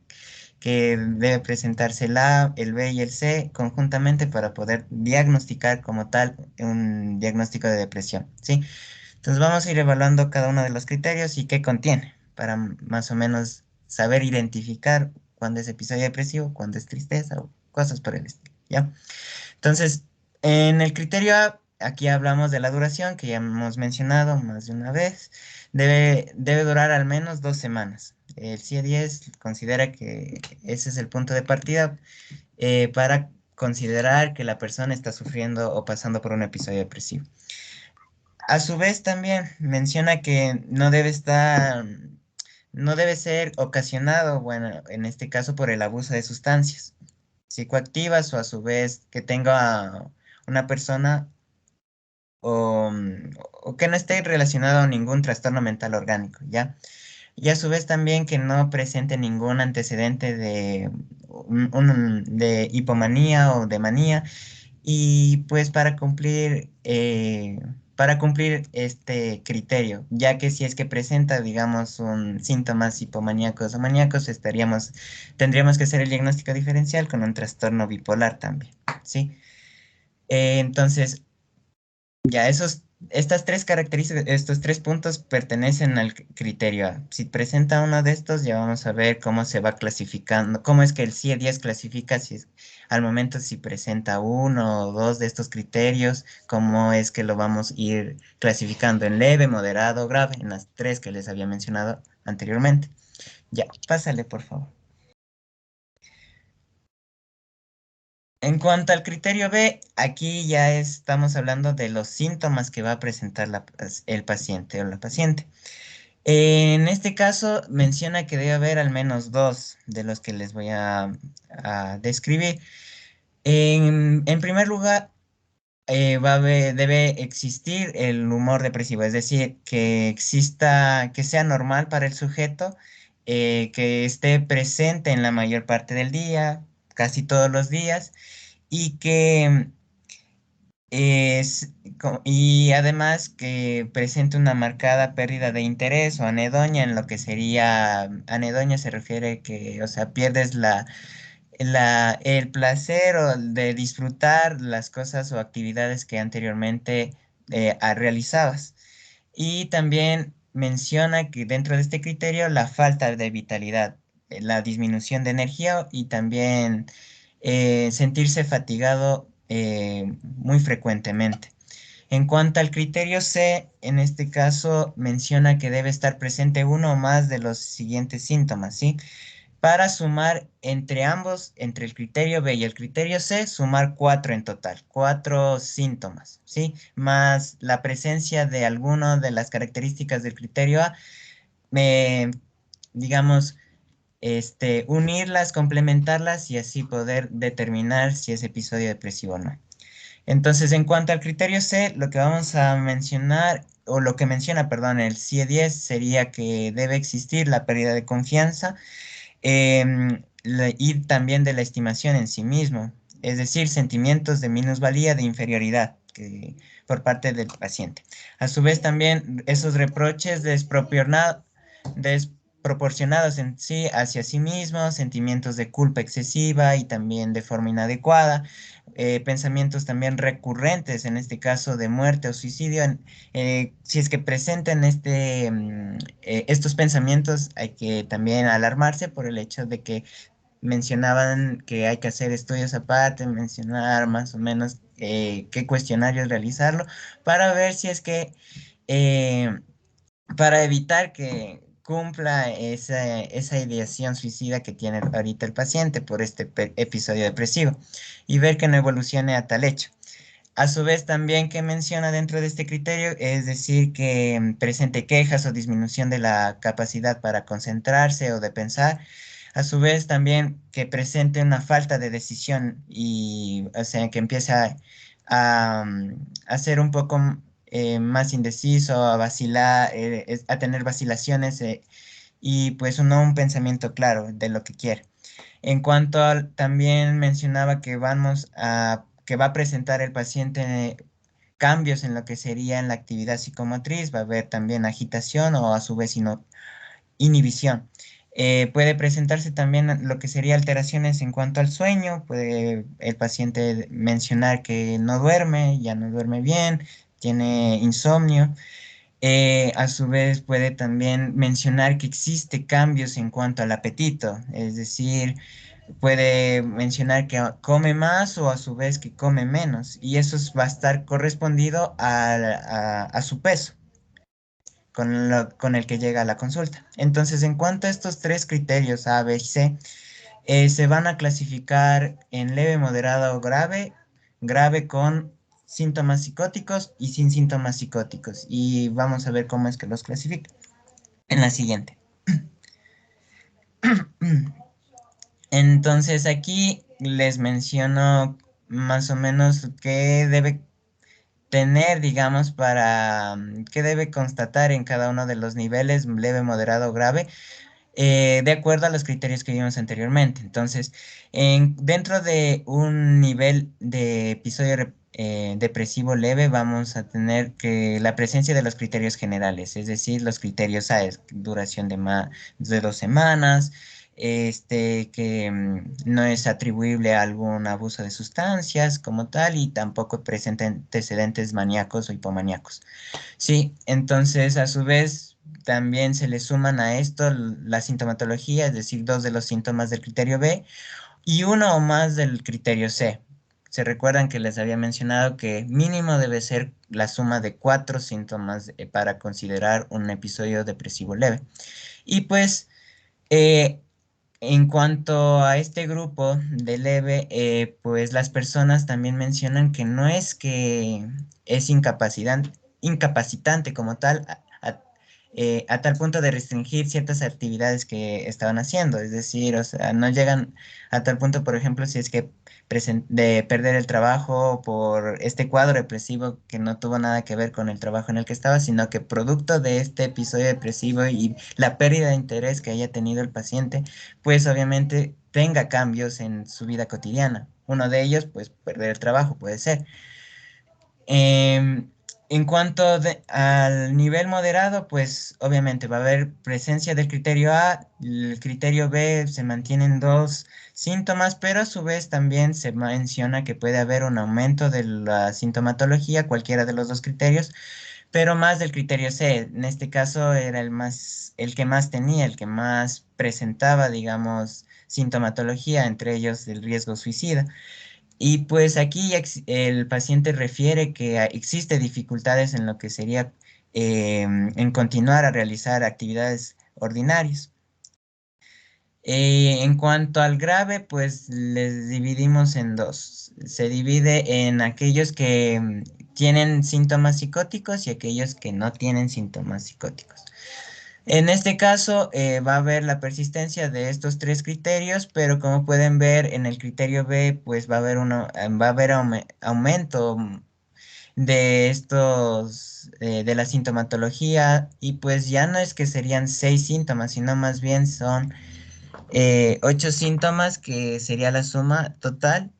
que debe presentarse el A, el B y el C conjuntamente para poder diagnosticar como tal un diagnóstico de depresión, ¿sí? Entonces vamos a ir evaluando cada uno de los criterios y qué contiene para más o menos saber identificar cuándo es episodio depresivo, cuándo es tristeza o cosas por el estilo, ¿ya? Entonces, en el criterio A, aquí hablamos de la duración, que ya hemos mencionado más de una vez. Debe durar al menos 2 semanas. El CIE-10 considera que ese es el punto de partida para considerar que la persona está sufriendo o pasando por un episodio depresivo. A su vez, también menciona que no debe ser ocasionado, bueno, en este caso por el abuso de sustancias psicoactivas o a su vez que tenga una persona o que no esté relacionado a ningún trastorno mental orgánico, ¿ya? Y a su vez también que no presente ningún antecedente de hipomanía o de manía. Y pues para cumplir este criterio, ya que si es que presenta, digamos, un síntomas hipomaníacos o maníacos, tendríamos que hacer el diagnóstico diferencial con un trastorno bipolar también, ¿sí? Entonces, ya estas 3 características, estos 3 puntos pertenecen al criterio A. Si presenta uno de estos, ya vamos a ver cómo se va clasificando, cómo es que el CIE-10 clasifica al momento si presenta uno o 2 de estos criterios, cómo es que lo vamos a ir clasificando en leve, moderado, grave, en las 3 que les había mencionado anteriormente. Ya, pásale, por favor. En cuanto al criterio B, aquí ya estamos hablando de los síntomas que va a presentar el paciente o la paciente. En este caso menciona que debe haber al menos 2 de los que les voy a describir. En primer lugar, debe existir el humor depresivo, es decir, que sea normal para el sujeto, que esté presente en la mayor parte del día, casi todos los días y que y además que presente una marcada pérdida de interés o anedonia en lo que sería, anedonia se refiere que, o sea, pierdes el placer o de disfrutar las cosas o actividades que anteriormente realizabas. Y también menciona que dentro de este criterio la falta de vitalidad, la disminución de energía y también sentirse fatigado muy frecuentemente. En cuanto al criterio C, en este caso menciona que debe estar presente uno o más de los siguientes síntomas, ¿sí? Para sumar entre ambos, entre el criterio B y el criterio C, sumar 4 en total, 4 síntomas, ¿sí? Más la presencia de alguna de las características del criterio A, digamos, unirlas, complementarlas y así poder determinar si es episodio depresivo o no. Entonces, en cuanto al criterio C, lo que vamos a mencionar, o lo que menciona, perdón, el CIE-10 sería que debe existir la pérdida de confianza y también de la estimación en sí mismo, es decir, sentimientos de minusvalía, de inferioridad por parte del paciente. A su vez, también esos reproches desproporcionados en sí hacia sí mismo, sentimientos de culpa excesiva y también de forma inadecuada, pensamientos también recurrentes, en este caso de muerte o suicidio. Si es que presentan estos pensamientos, hay que también alarmarse por el hecho de que mencionaban que hay que hacer estudios aparte, mencionar más o menos qué cuestionarios realizarlo, para ver si es que, para evitar que cumpla esa ideación suicida que tiene ahorita el paciente por este episodio depresivo y ver que no evolucione a tal hecho. A su vez, también que menciona dentro de este criterio, es decir, que presente quejas o disminución de la capacidad para concentrarse o de pensar. A su vez, también que presente una falta de decisión y, o sea, que empiece a ser un poco más indeciso, a vacilar, a tener vacilaciones y pues no un pensamiento claro de lo que quiere. En cuanto al, también mencionaba que que va a presentar el paciente cambios en lo que sería en la actividad psicomotriz, va a haber también agitación o a su vez inhibición. Puede presentarse también lo que sería alteraciones en cuanto al sueño, puede el paciente mencionar que no duerme, ya no duerme bien, tiene insomnio. A su vez puede también mencionar que existe cambios en cuanto al apetito, es decir, puede mencionar que come más o a su vez que come menos, y eso va a estar correspondido a su peso con el que llega a la consulta. Entonces, en cuanto a estos tres criterios A, B y C, se van a clasificar en leve, moderado o grave, grave con síntomas psicóticos y sin síntomas psicóticos. Y vamos a ver cómo es que los clasifica en la siguiente. Entonces aquí les menciono más o menos qué debe tener, digamos, qué debe constatar en cada uno de los niveles, leve, moderado o grave, de acuerdo a los criterios que vimos anteriormente. Entonces, dentro de un nivel de episodio depresivo leve, vamos a tener que la presencia de los criterios generales, es decir, los criterios A, es duración de 2 semanas, que no es atribuible a algún abuso de sustancias como tal y tampoco presenta antecedentes maníacos o hipomaníacos. Sí, entonces a su vez también se le suman a esto la sintomatología, es decir, 2 de los síntomas del criterio B y uno o más del criterio C. Se recuerdan que les había mencionado que mínimo debe ser la suma de 4 síntomas para considerar un episodio depresivo leve. Y pues, en cuanto a este grupo de leve, pues las personas también mencionan que no es que es incapacitante como tal, a tal punto de restringir ciertas actividades que estaban haciendo. Es decir, o sea, no llegan a tal punto, por ejemplo, si es que de perder el trabajo por este cuadro depresivo que no tuvo nada que ver con el trabajo en el que estaba, sino que producto de este episodio depresivo y la pérdida de interés que haya tenido el paciente, pues obviamente tenga cambios en su vida cotidiana. Uno de ellos, pues perder el trabajo puede ser. En cuanto al nivel moderado, pues obviamente va a haber presencia del criterio A, el criterio B se mantienen 2 síntomas, pero a su vez también se menciona que puede haber un aumento de la sintomatología, cualquiera de los 2 criterios, pero más del criterio C. En este caso era el que más tenía, el que más presentaba, digamos, sintomatología, entre ellos el riesgo suicida. Y pues aquí el paciente refiere que existe dificultades en lo que sería en continuar a realizar actividades ordinarias. En cuanto al grave, pues les dividimos en 2. Se divide en aquellos que tienen síntomas psicóticos y aquellos que no tienen síntomas psicóticos. En este caso va a haber la persistencia de estos 3 criterios, pero como pueden ver en el criterio B, pues va a haber aumento de de la sintomatología y pues ya no es que serían 6 síntomas, sino más bien son 8 síntomas que sería la suma total.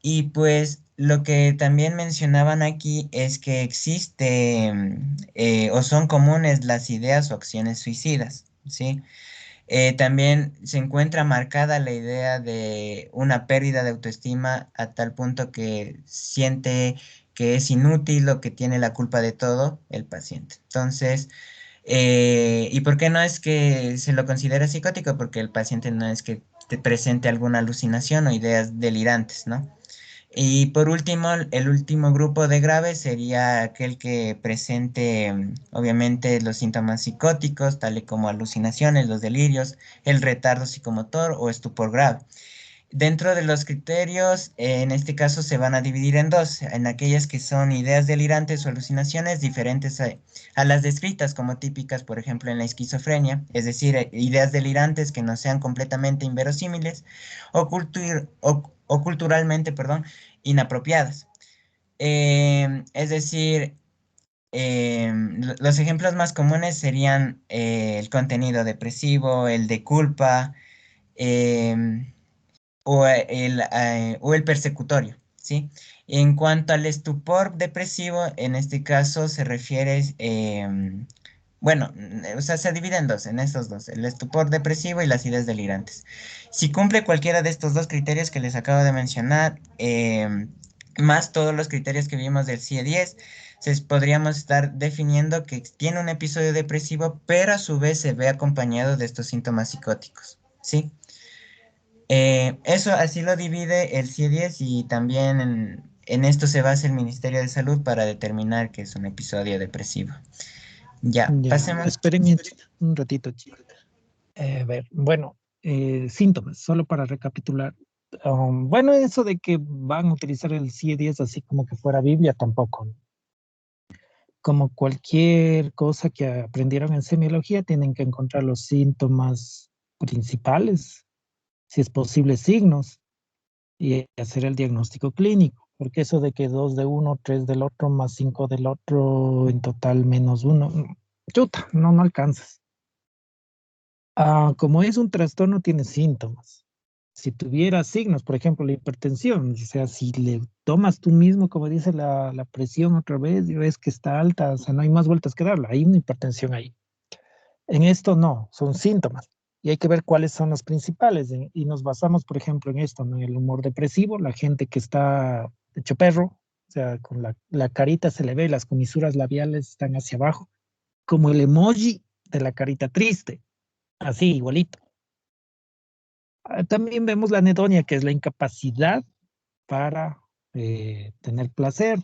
Y pues lo que también mencionaban aquí es que existe o son comunes las ideas o acciones suicidas, ¿sí? También se encuentra marcada la idea de una pérdida de autoestima a tal punto que siente que es inútil o que tiene la culpa de todo el paciente. Entonces, ¿y por qué no es que se lo considera psicótico? Porque el paciente no es que te presente alguna alucinación o ideas delirantes, ¿no? Y por último, el último grupo de grave sería aquel que presente, obviamente, los síntomas psicóticos, tales como alucinaciones, los delirios, el retardo psicomotor o estupor grave. Dentro de los criterios, en este caso se van a dividir en dos, en aquellas que son ideas delirantes o alucinaciones diferentes a las descritas como típicas, por ejemplo, en la esquizofrenia, es decir, ideas delirantes que no sean completamente inverosímiles o culturalmente, perdón, inapropiadas. Es decir, los ejemplos más comunes serían el contenido depresivo, el de culpa, em, o el persecutorio, ¿sí? En cuanto al estupor depresivo, en este caso se refiere, bueno, o sea, se divide en dos, en estos dos, el estupor depresivo y las ideas delirantes. Si cumple cualquiera de estos dos criterios que les acabo de mencionar, más todos los criterios que vimos del CIE-10, podríamos estar definiendo que tiene un episodio depresivo, pero a su vez se ve acompañado de estos síntomas psicóticos, ¿sí? Eso así lo divide el CIE-10 y también en esto se basa el Ministerio de Salud para determinar que es un episodio depresivo. Ya, Ya, pasemos. esperen un ratito, chicos. A ver, bueno, síntomas, solo para recapitular. Bueno, eso de que van a utilizar el CIE-10 así como que fuera Biblia, tampoco. Como cualquier cosa que aprendieron en semiología, tienen que encontrar los síntomas principales, si es posible signos, y hacer el diagnóstico clínico, porque eso de que 2 de uno, 3 del otro, más 5 del otro, en total menos uno, chuta, no alcanzas. Como es un trastorno, tiene síntomas. Si tuviera signos, por ejemplo, la hipertensión, o sea, si le tomas tú mismo, como dice la presión otra vez, y ves que está alta, o sea, no hay más vueltas que darla, hay una hipertensión ahí. En esto no, son síntomas. Y hay que ver cuáles son los principales. Y nos basamos, por ejemplo, en esto, ¿no? En el humor depresivo, la gente que está hecho perro, o sea, con la carita se le ve, las comisuras labiales están hacia abajo, como el emoji de la carita triste, así, igualito. También vemos la anedonia, que es la incapacidad para tener placer.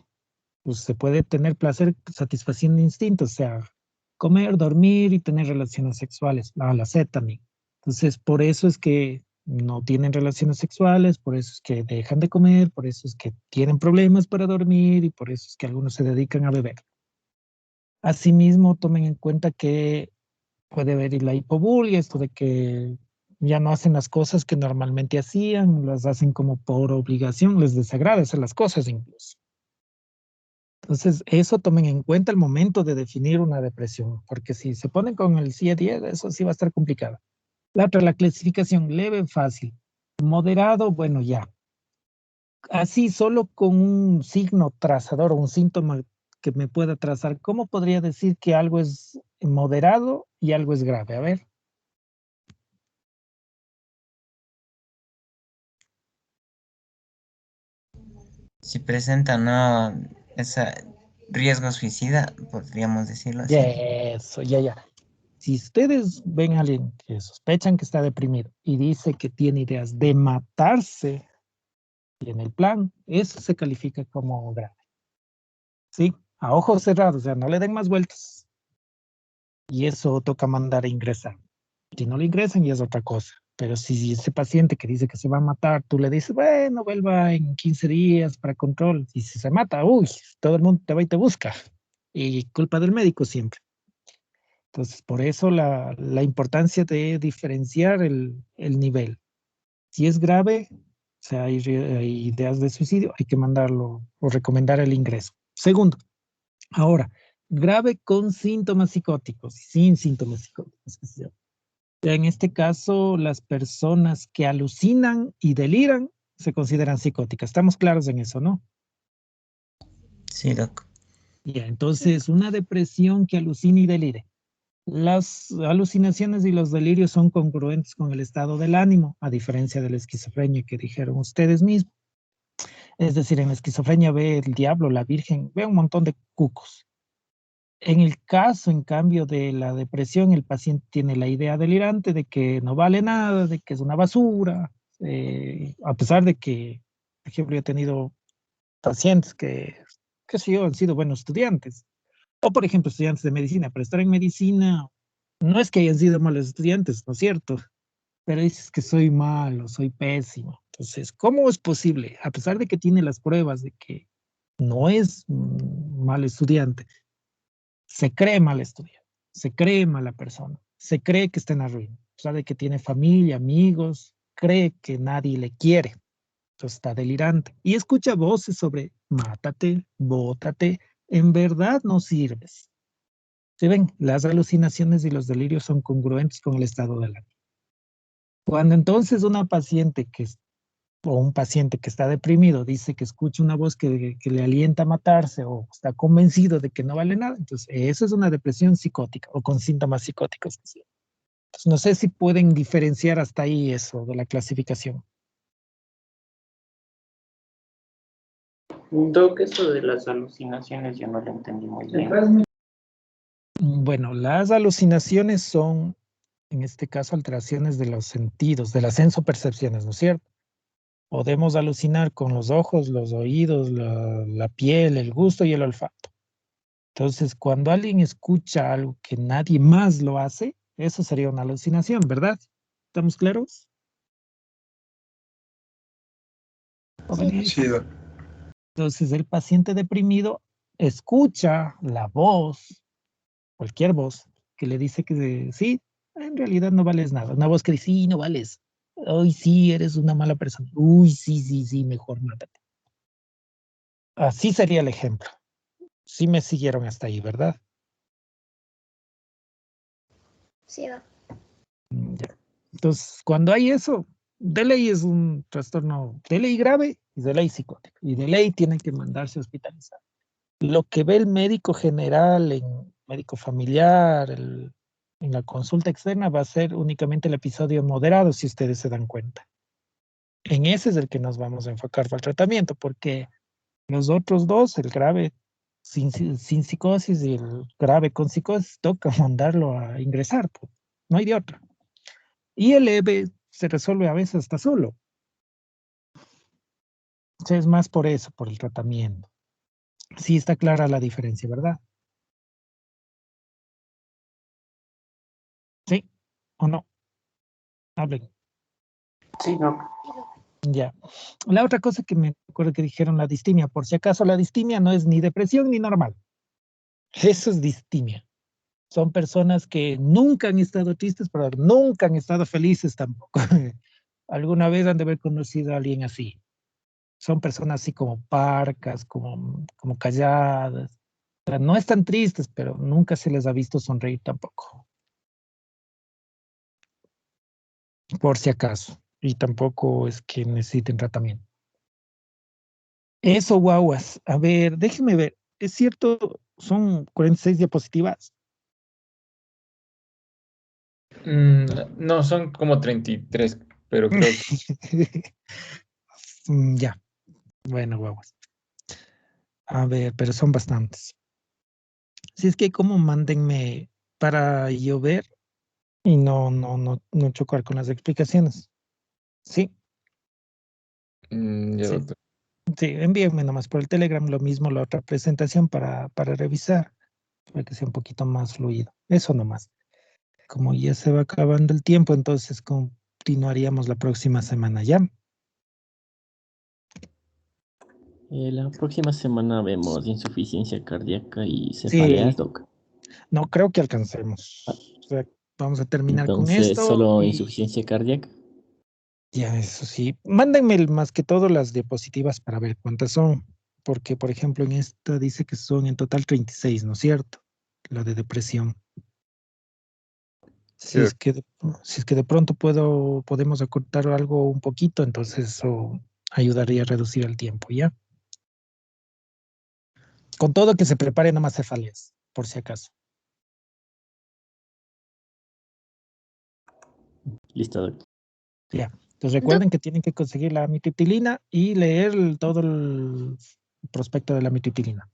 Pues se puede tener placer satisfaciendo instintos, o sea, comer, dormir y tener relaciones sexuales, la Z también. Entonces, por eso es que no tienen relaciones sexuales, por eso es que dejan de comer, por eso es que tienen problemas para dormir y por eso es que algunos se dedican a beber. Asimismo, tomen en cuenta que puede haber la hipobulia, esto de que ya no hacen las cosas que normalmente hacían, las hacen como por obligación, les desagrada hacer las cosas incluso. Entonces, eso tomen en cuenta al momento de definir una depresión, porque si se ponen con el CIE-10, eso sí va a estar complicado. La otra, la clasificación leve, fácil. Moderado, bueno, ya. Así, solo con un signo trazador o un síntoma que me pueda trazar, ¿cómo podría decir que algo es moderado y algo es grave? A ver. Si presenta no ese riesgo suicida, podríamos decirlo así. Eso, ya. Si ustedes ven a alguien que sospechan que está deprimido y dice que tiene ideas de matarse en el plan, eso se califica como grave. Sí, a ojos cerrados, o sea, no le den más vueltas. Y eso toca mandar a ingresar. Si no le ingresan, ya es otra cosa. Pero si ese paciente que dice que se va a matar, tú le dices, bueno, vuelva en 15 días para control. Y si se mata, uy, todo el mundo te va y te busca. Y culpa del médico siempre. Entonces, por eso la importancia de diferenciar el nivel. Si es grave, o sea, hay ideas de suicidio, hay que mandarlo o recomendar el ingreso. Segundo, ahora, grave con síntomas psicóticos, sin síntomas psicóticos. En este caso, las personas que alucinan y deliran se consideran psicóticas. Estamos claros en eso, ¿no? Sí, doc. Ya, entonces, una depresión que alucina y delire. Las alucinaciones y los delirios son congruentes con el estado del ánimo, a diferencia de la esquizofrenia que dijeron ustedes mismos. Es decir, en la esquizofrenia ve el diablo, la virgen, ve un montón de cucos. En el caso, en cambio, de la depresión, el paciente tiene la idea delirante de que no vale nada, de que es una basura, a pesar de que, por ejemplo, yo he tenido pacientes que sí han sido buenos estudiantes. O, por ejemplo, estudiantes de medicina. Para estar en medicina, no es que hayan sido malos estudiantes, ¿no es cierto? Pero dices que soy malo, soy pésimo. Entonces, ¿cómo es posible? A pesar de que tiene las pruebas de que no es mal estudiante, se cree mal estudiante, se cree mala persona, se cree que está en la ruina, a pesar de que tiene familia, amigos, cree que nadie le quiere. Entonces está delirante. Y escucha voces sobre mátate, bótate, en verdad no sirves. ¿Se ven? Las alucinaciones y los delirios son congruentes con el estado del ánimo. Cuando entonces una paciente o un paciente que está deprimido dice que escucha una voz que le alienta a matarse o está convencido de que no vale nada, entonces eso es una depresión psicótica o con síntomas psicóticos. Entonces, no sé si pueden diferenciar hasta ahí eso de la clasificación. Doc, eso de las alucinaciones yo no lo entendí muy bien. Bueno, las alucinaciones son, en este caso, alteraciones de los sentidos, de las sensopercepciones, ¿no es cierto? Podemos alucinar con los ojos, los oídos, la piel, el gusto y el olfato. Entonces, cuando alguien escucha algo que nadie más lo hace, eso sería una alucinación, ¿verdad? ¿Estamos claros? Sí. Entonces, el paciente deprimido escucha la voz, cualquier voz, que le dice que sí, en realidad no vales nada. Una voz que dice, sí, no vales. Hoy sí, eres una mala persona. Uy, sí, mejor mátate. Así sería el ejemplo. Sí me siguieron hasta ahí, ¿verdad? Sí, Doc. Ya. Entonces, cuando hay eso, de ley es un trastorno de ley grave y de ley psicótico. Y de ley tiene que mandarse a hospitalizar. Lo que ve el médico general, en médico familiar, en la consulta externa, va a ser únicamente el episodio moderado, si ustedes se dan cuenta. En ese es el que nos vamos a enfocar para el tratamiento, porque los otros dos, el grave sin psicosis y el grave con psicosis, toca mandarlo a ingresar, pues. No hay de otra. Y el leve se resuelve a veces hasta solo. O sea, es más por eso, por el tratamiento. Sí está clara la diferencia, ¿verdad? ¿Sí o no? Hablen. Sí, Doc. Ya. La otra cosa que me acuerdo que dijeron, la distimia. Por si acaso, la distimia no es ni depresión ni normal. Eso es distimia. Son personas que nunca han estado tristes, pero nunca han estado felices tampoco. Alguna vez han de haber conocido a alguien así. Son personas así como parcas, como calladas. O sea, no están tristes, pero nunca se les ha visto sonreír tampoco. Por si acaso. Y tampoco es que necesiten tratamiento. Eso, guaguas. A ver, déjenme ver. Es cierto, son 46 diapositivas. No, son como 33, pero creo que Ya. Bueno, guaguas. A ver, pero son bastantes. Si es que como mándenme para yo ver y no chocar con las explicaciones. Sí, ya, sí, doctor. sí, envíenme nomás por el Telegram lo mismo, la otra presentación para revisar, para que sea un poquito más fluido. Eso nomás. Como ya se va acabando el tiempo, entonces continuaríamos la próxima semana, ¿ya? La próxima semana vemos insuficiencia cardíaca y cefaleas, Sí, Doc. no creo que alcancemos. O sea, vamos a terminar con Entonces, esto solo y insuficiencia cardíaca. ya, eso sí. Mándenme más que todo las diapositivas para ver cuántas son, porque por ejemplo en esta dice que son en total 36, ¿no es cierto? La de depresión. Sí, Si es que de pronto podemos acortar algo un poquito, entonces eso ayudaría a reducir el tiempo, ¿ya? Con todo que se prepare nomás cefaleas, por si acaso. Listo, Doc. Ya. Entonces Doc, recuerden que tienen que conseguir la amitriptilina y leer todo el prospecto de la amitriptilina.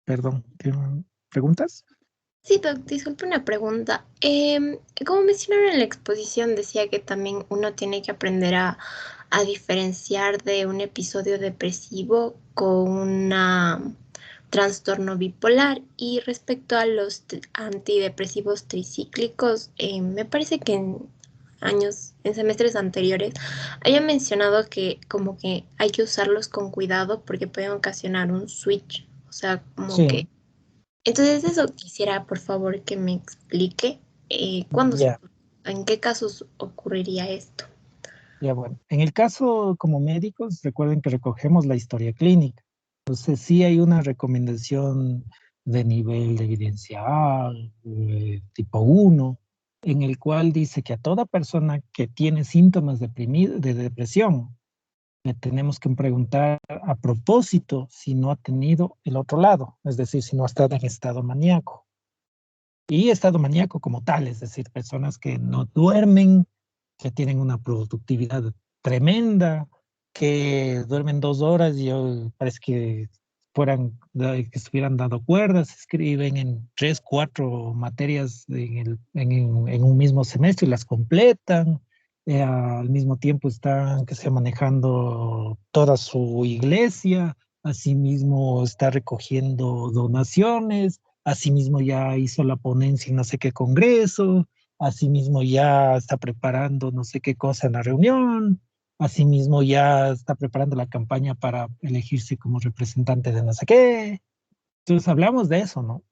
Perdón, ¿preguntas? sí, Doc, disculpe una pregunta. Como mencionaron en la exposición, decía que también uno tiene que aprender a a diferenciar de un episodio depresivo con un trastorno bipolar. Y respecto a los antidepresivos tricíclicos, me parece que en semestres anteriores, había mencionado que como que hay que usarlos con cuidado porque pueden ocasionar un switch. O sea, como que... Sí, Entonces eso quisiera, por favor, que me explique cuándo ya, en qué casos ocurriría esto. ya bueno. En el caso como médicos, recuerden que recogemos la historia clínica. Entonces sí hay una recomendación de nivel de evidencia A, tipo 1, en el cual dice que a toda persona que tiene síntomas de depresión, le tenemos que preguntar a propósito si no ha tenido el otro lado, es decir, si no ha estado en estado maníaco. Y estado maníaco como tal, es decir, personas que no duermen, que tienen una productividad tremenda, que duermen 2 horas y parece que que estuvieran dando cuerdas, escriben en 3, 4 materias en un mismo semestre y las completan. Al mismo tiempo están que se manejando toda su iglesia, asimismo está recogiendo donaciones, asimismo ya hizo la ponencia en no sé qué congreso, asimismo ya está preparando no sé qué cosa en la reunión, asimismo ya está preparando la campaña para elegirse como representante de no sé qué. Entonces hablamos de eso, ¿no?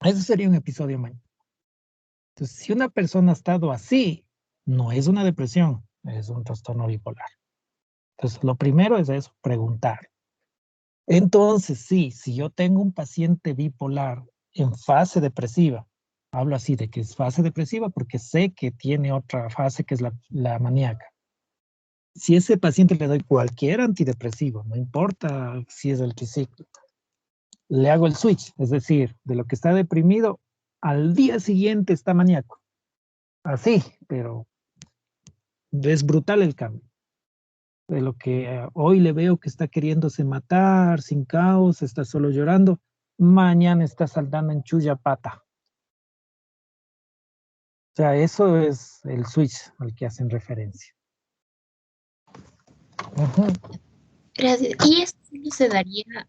Eso sería un episodio mañana. Entonces, si una persona ha estado así, no es una depresión, es un trastorno bipolar. Entonces, lo primero es eso, preguntar. Entonces, sí, si yo tengo un paciente bipolar en fase depresiva, hablo así de que es fase depresiva porque sé que tiene otra fase que es la maníaca. Si ese paciente le doy cualquier antidepresivo, no importa si es el triciclo, le hago el switch, es decir, de lo que está deprimido, al día siguiente está maníaco. Así, pero es brutal el cambio. De lo que hoy le veo que está queriéndose matar, sin caos, está solo llorando, mañana está saltando en chulla pata. O sea, eso es el switch al que hacen referencia. Ujú. Gracias. Y esto solo se daría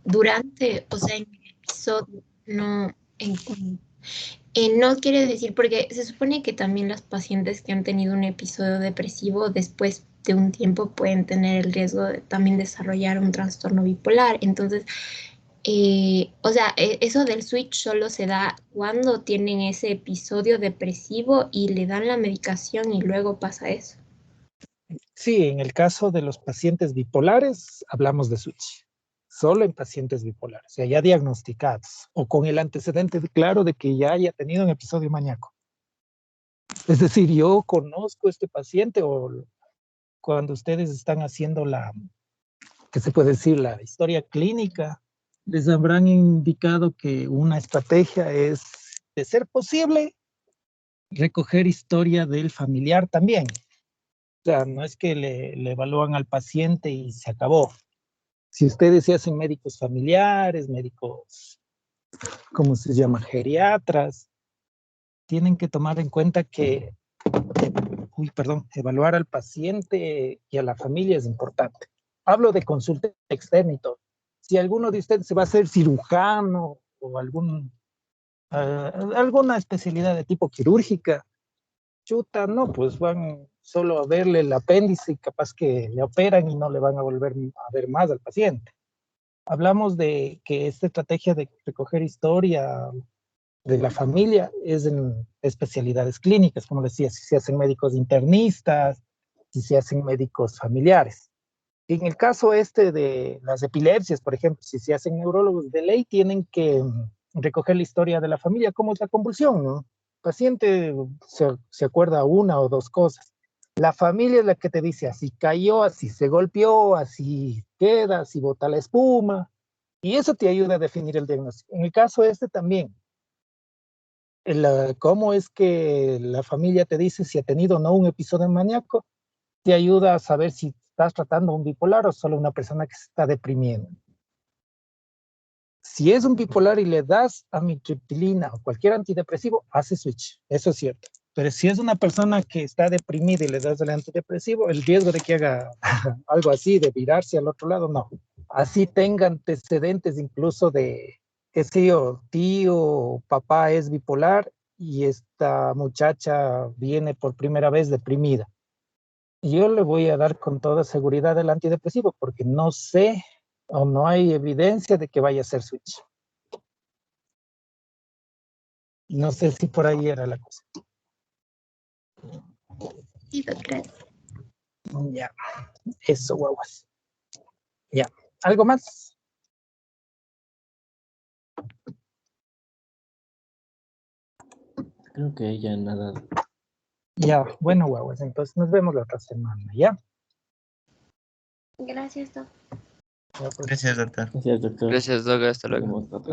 durante, o sea, en el episodio, no no quiere decir, porque se supone que también las pacientes que han tenido un episodio depresivo después de un tiempo pueden tener el riesgo de también desarrollar un trastorno bipolar. Entonces, o sea, eso del switch solo se da cuando tienen ese episodio depresivo y le dan la medicación y luego pasa eso. Sí, en el caso de los pacientes bipolares, hablamos de switch. Solo en pacientes bipolares, o sea, ya diagnosticados o con el antecedente claro de que ya haya tenido un episodio maníaco. Es decir, yo conozco a este paciente o cuando ustedes están haciendo ¿qué se puede decir? La historia clínica, les habrán indicado que una estrategia es, de ser posible, recoger historia del familiar también. O sea, no es que le evalúan al paciente y se acabó. Si ustedes se hacen médicos familiares, médicos, ¿cómo se llama? Geriatras, tienen que tomar en cuenta que, evaluar al paciente y a la familia es importante. Hablo de consulta externa y todo. Si alguno de ustedes se va a hacer cirujano o alguna especialidad de tipo quirúrgica, chuta, no, pues van solo a verle el apéndice y capaz que le operan y no le van a volver a ver más al paciente. Hablamos de que esta estrategia de recoger historia de la familia es en especialidades clínicas, como decía, si se hacen médicos internistas, si se hacen médicos familiares. En el caso de las epilepsias, por ejemplo, si se hacen neurólogos de ley, tienen que recoger la historia de la familia, como es la convulsión, ¿no? El paciente se acuerda una o dos cosas. La familia es la que te dice, así cayó, así se golpeó, así queda, así bota la espuma, y eso te ayuda a definir el diagnóstico. En el caso también, cómo es que la familia te dice si ha tenido o no un episodio maníaco, te ayuda a saber si estás tratando a un bipolar o solo una persona que se está deprimiendo. Si es un bipolar y le das amitriptilina o cualquier antidepresivo, hace switch, eso es cierto. Pero si es una persona que está deprimida y le das el antidepresivo, el riesgo de que haga algo así, de virarse al otro lado, no. Así tenga antecedentes incluso de, qué sé yo, tío o papá es bipolar y esta muchacha viene por primera vez deprimida. Yo le voy a dar con toda seguridad el antidepresivo porque no sé o no hay evidencia de que vaya a ser switch. No sé si por ahí era la cosa. Sí, doctora. Ya, eso, guaguas. Ya, ¿algo más? Creo que ya nada. Ya, bueno, guaguas, entonces nos vemos la otra semana, ¿ya? Gracias, doctor. Gracias, doctor. Gracias, doctor. Gracias, Doga. Hasta luego. Nos vemos la otra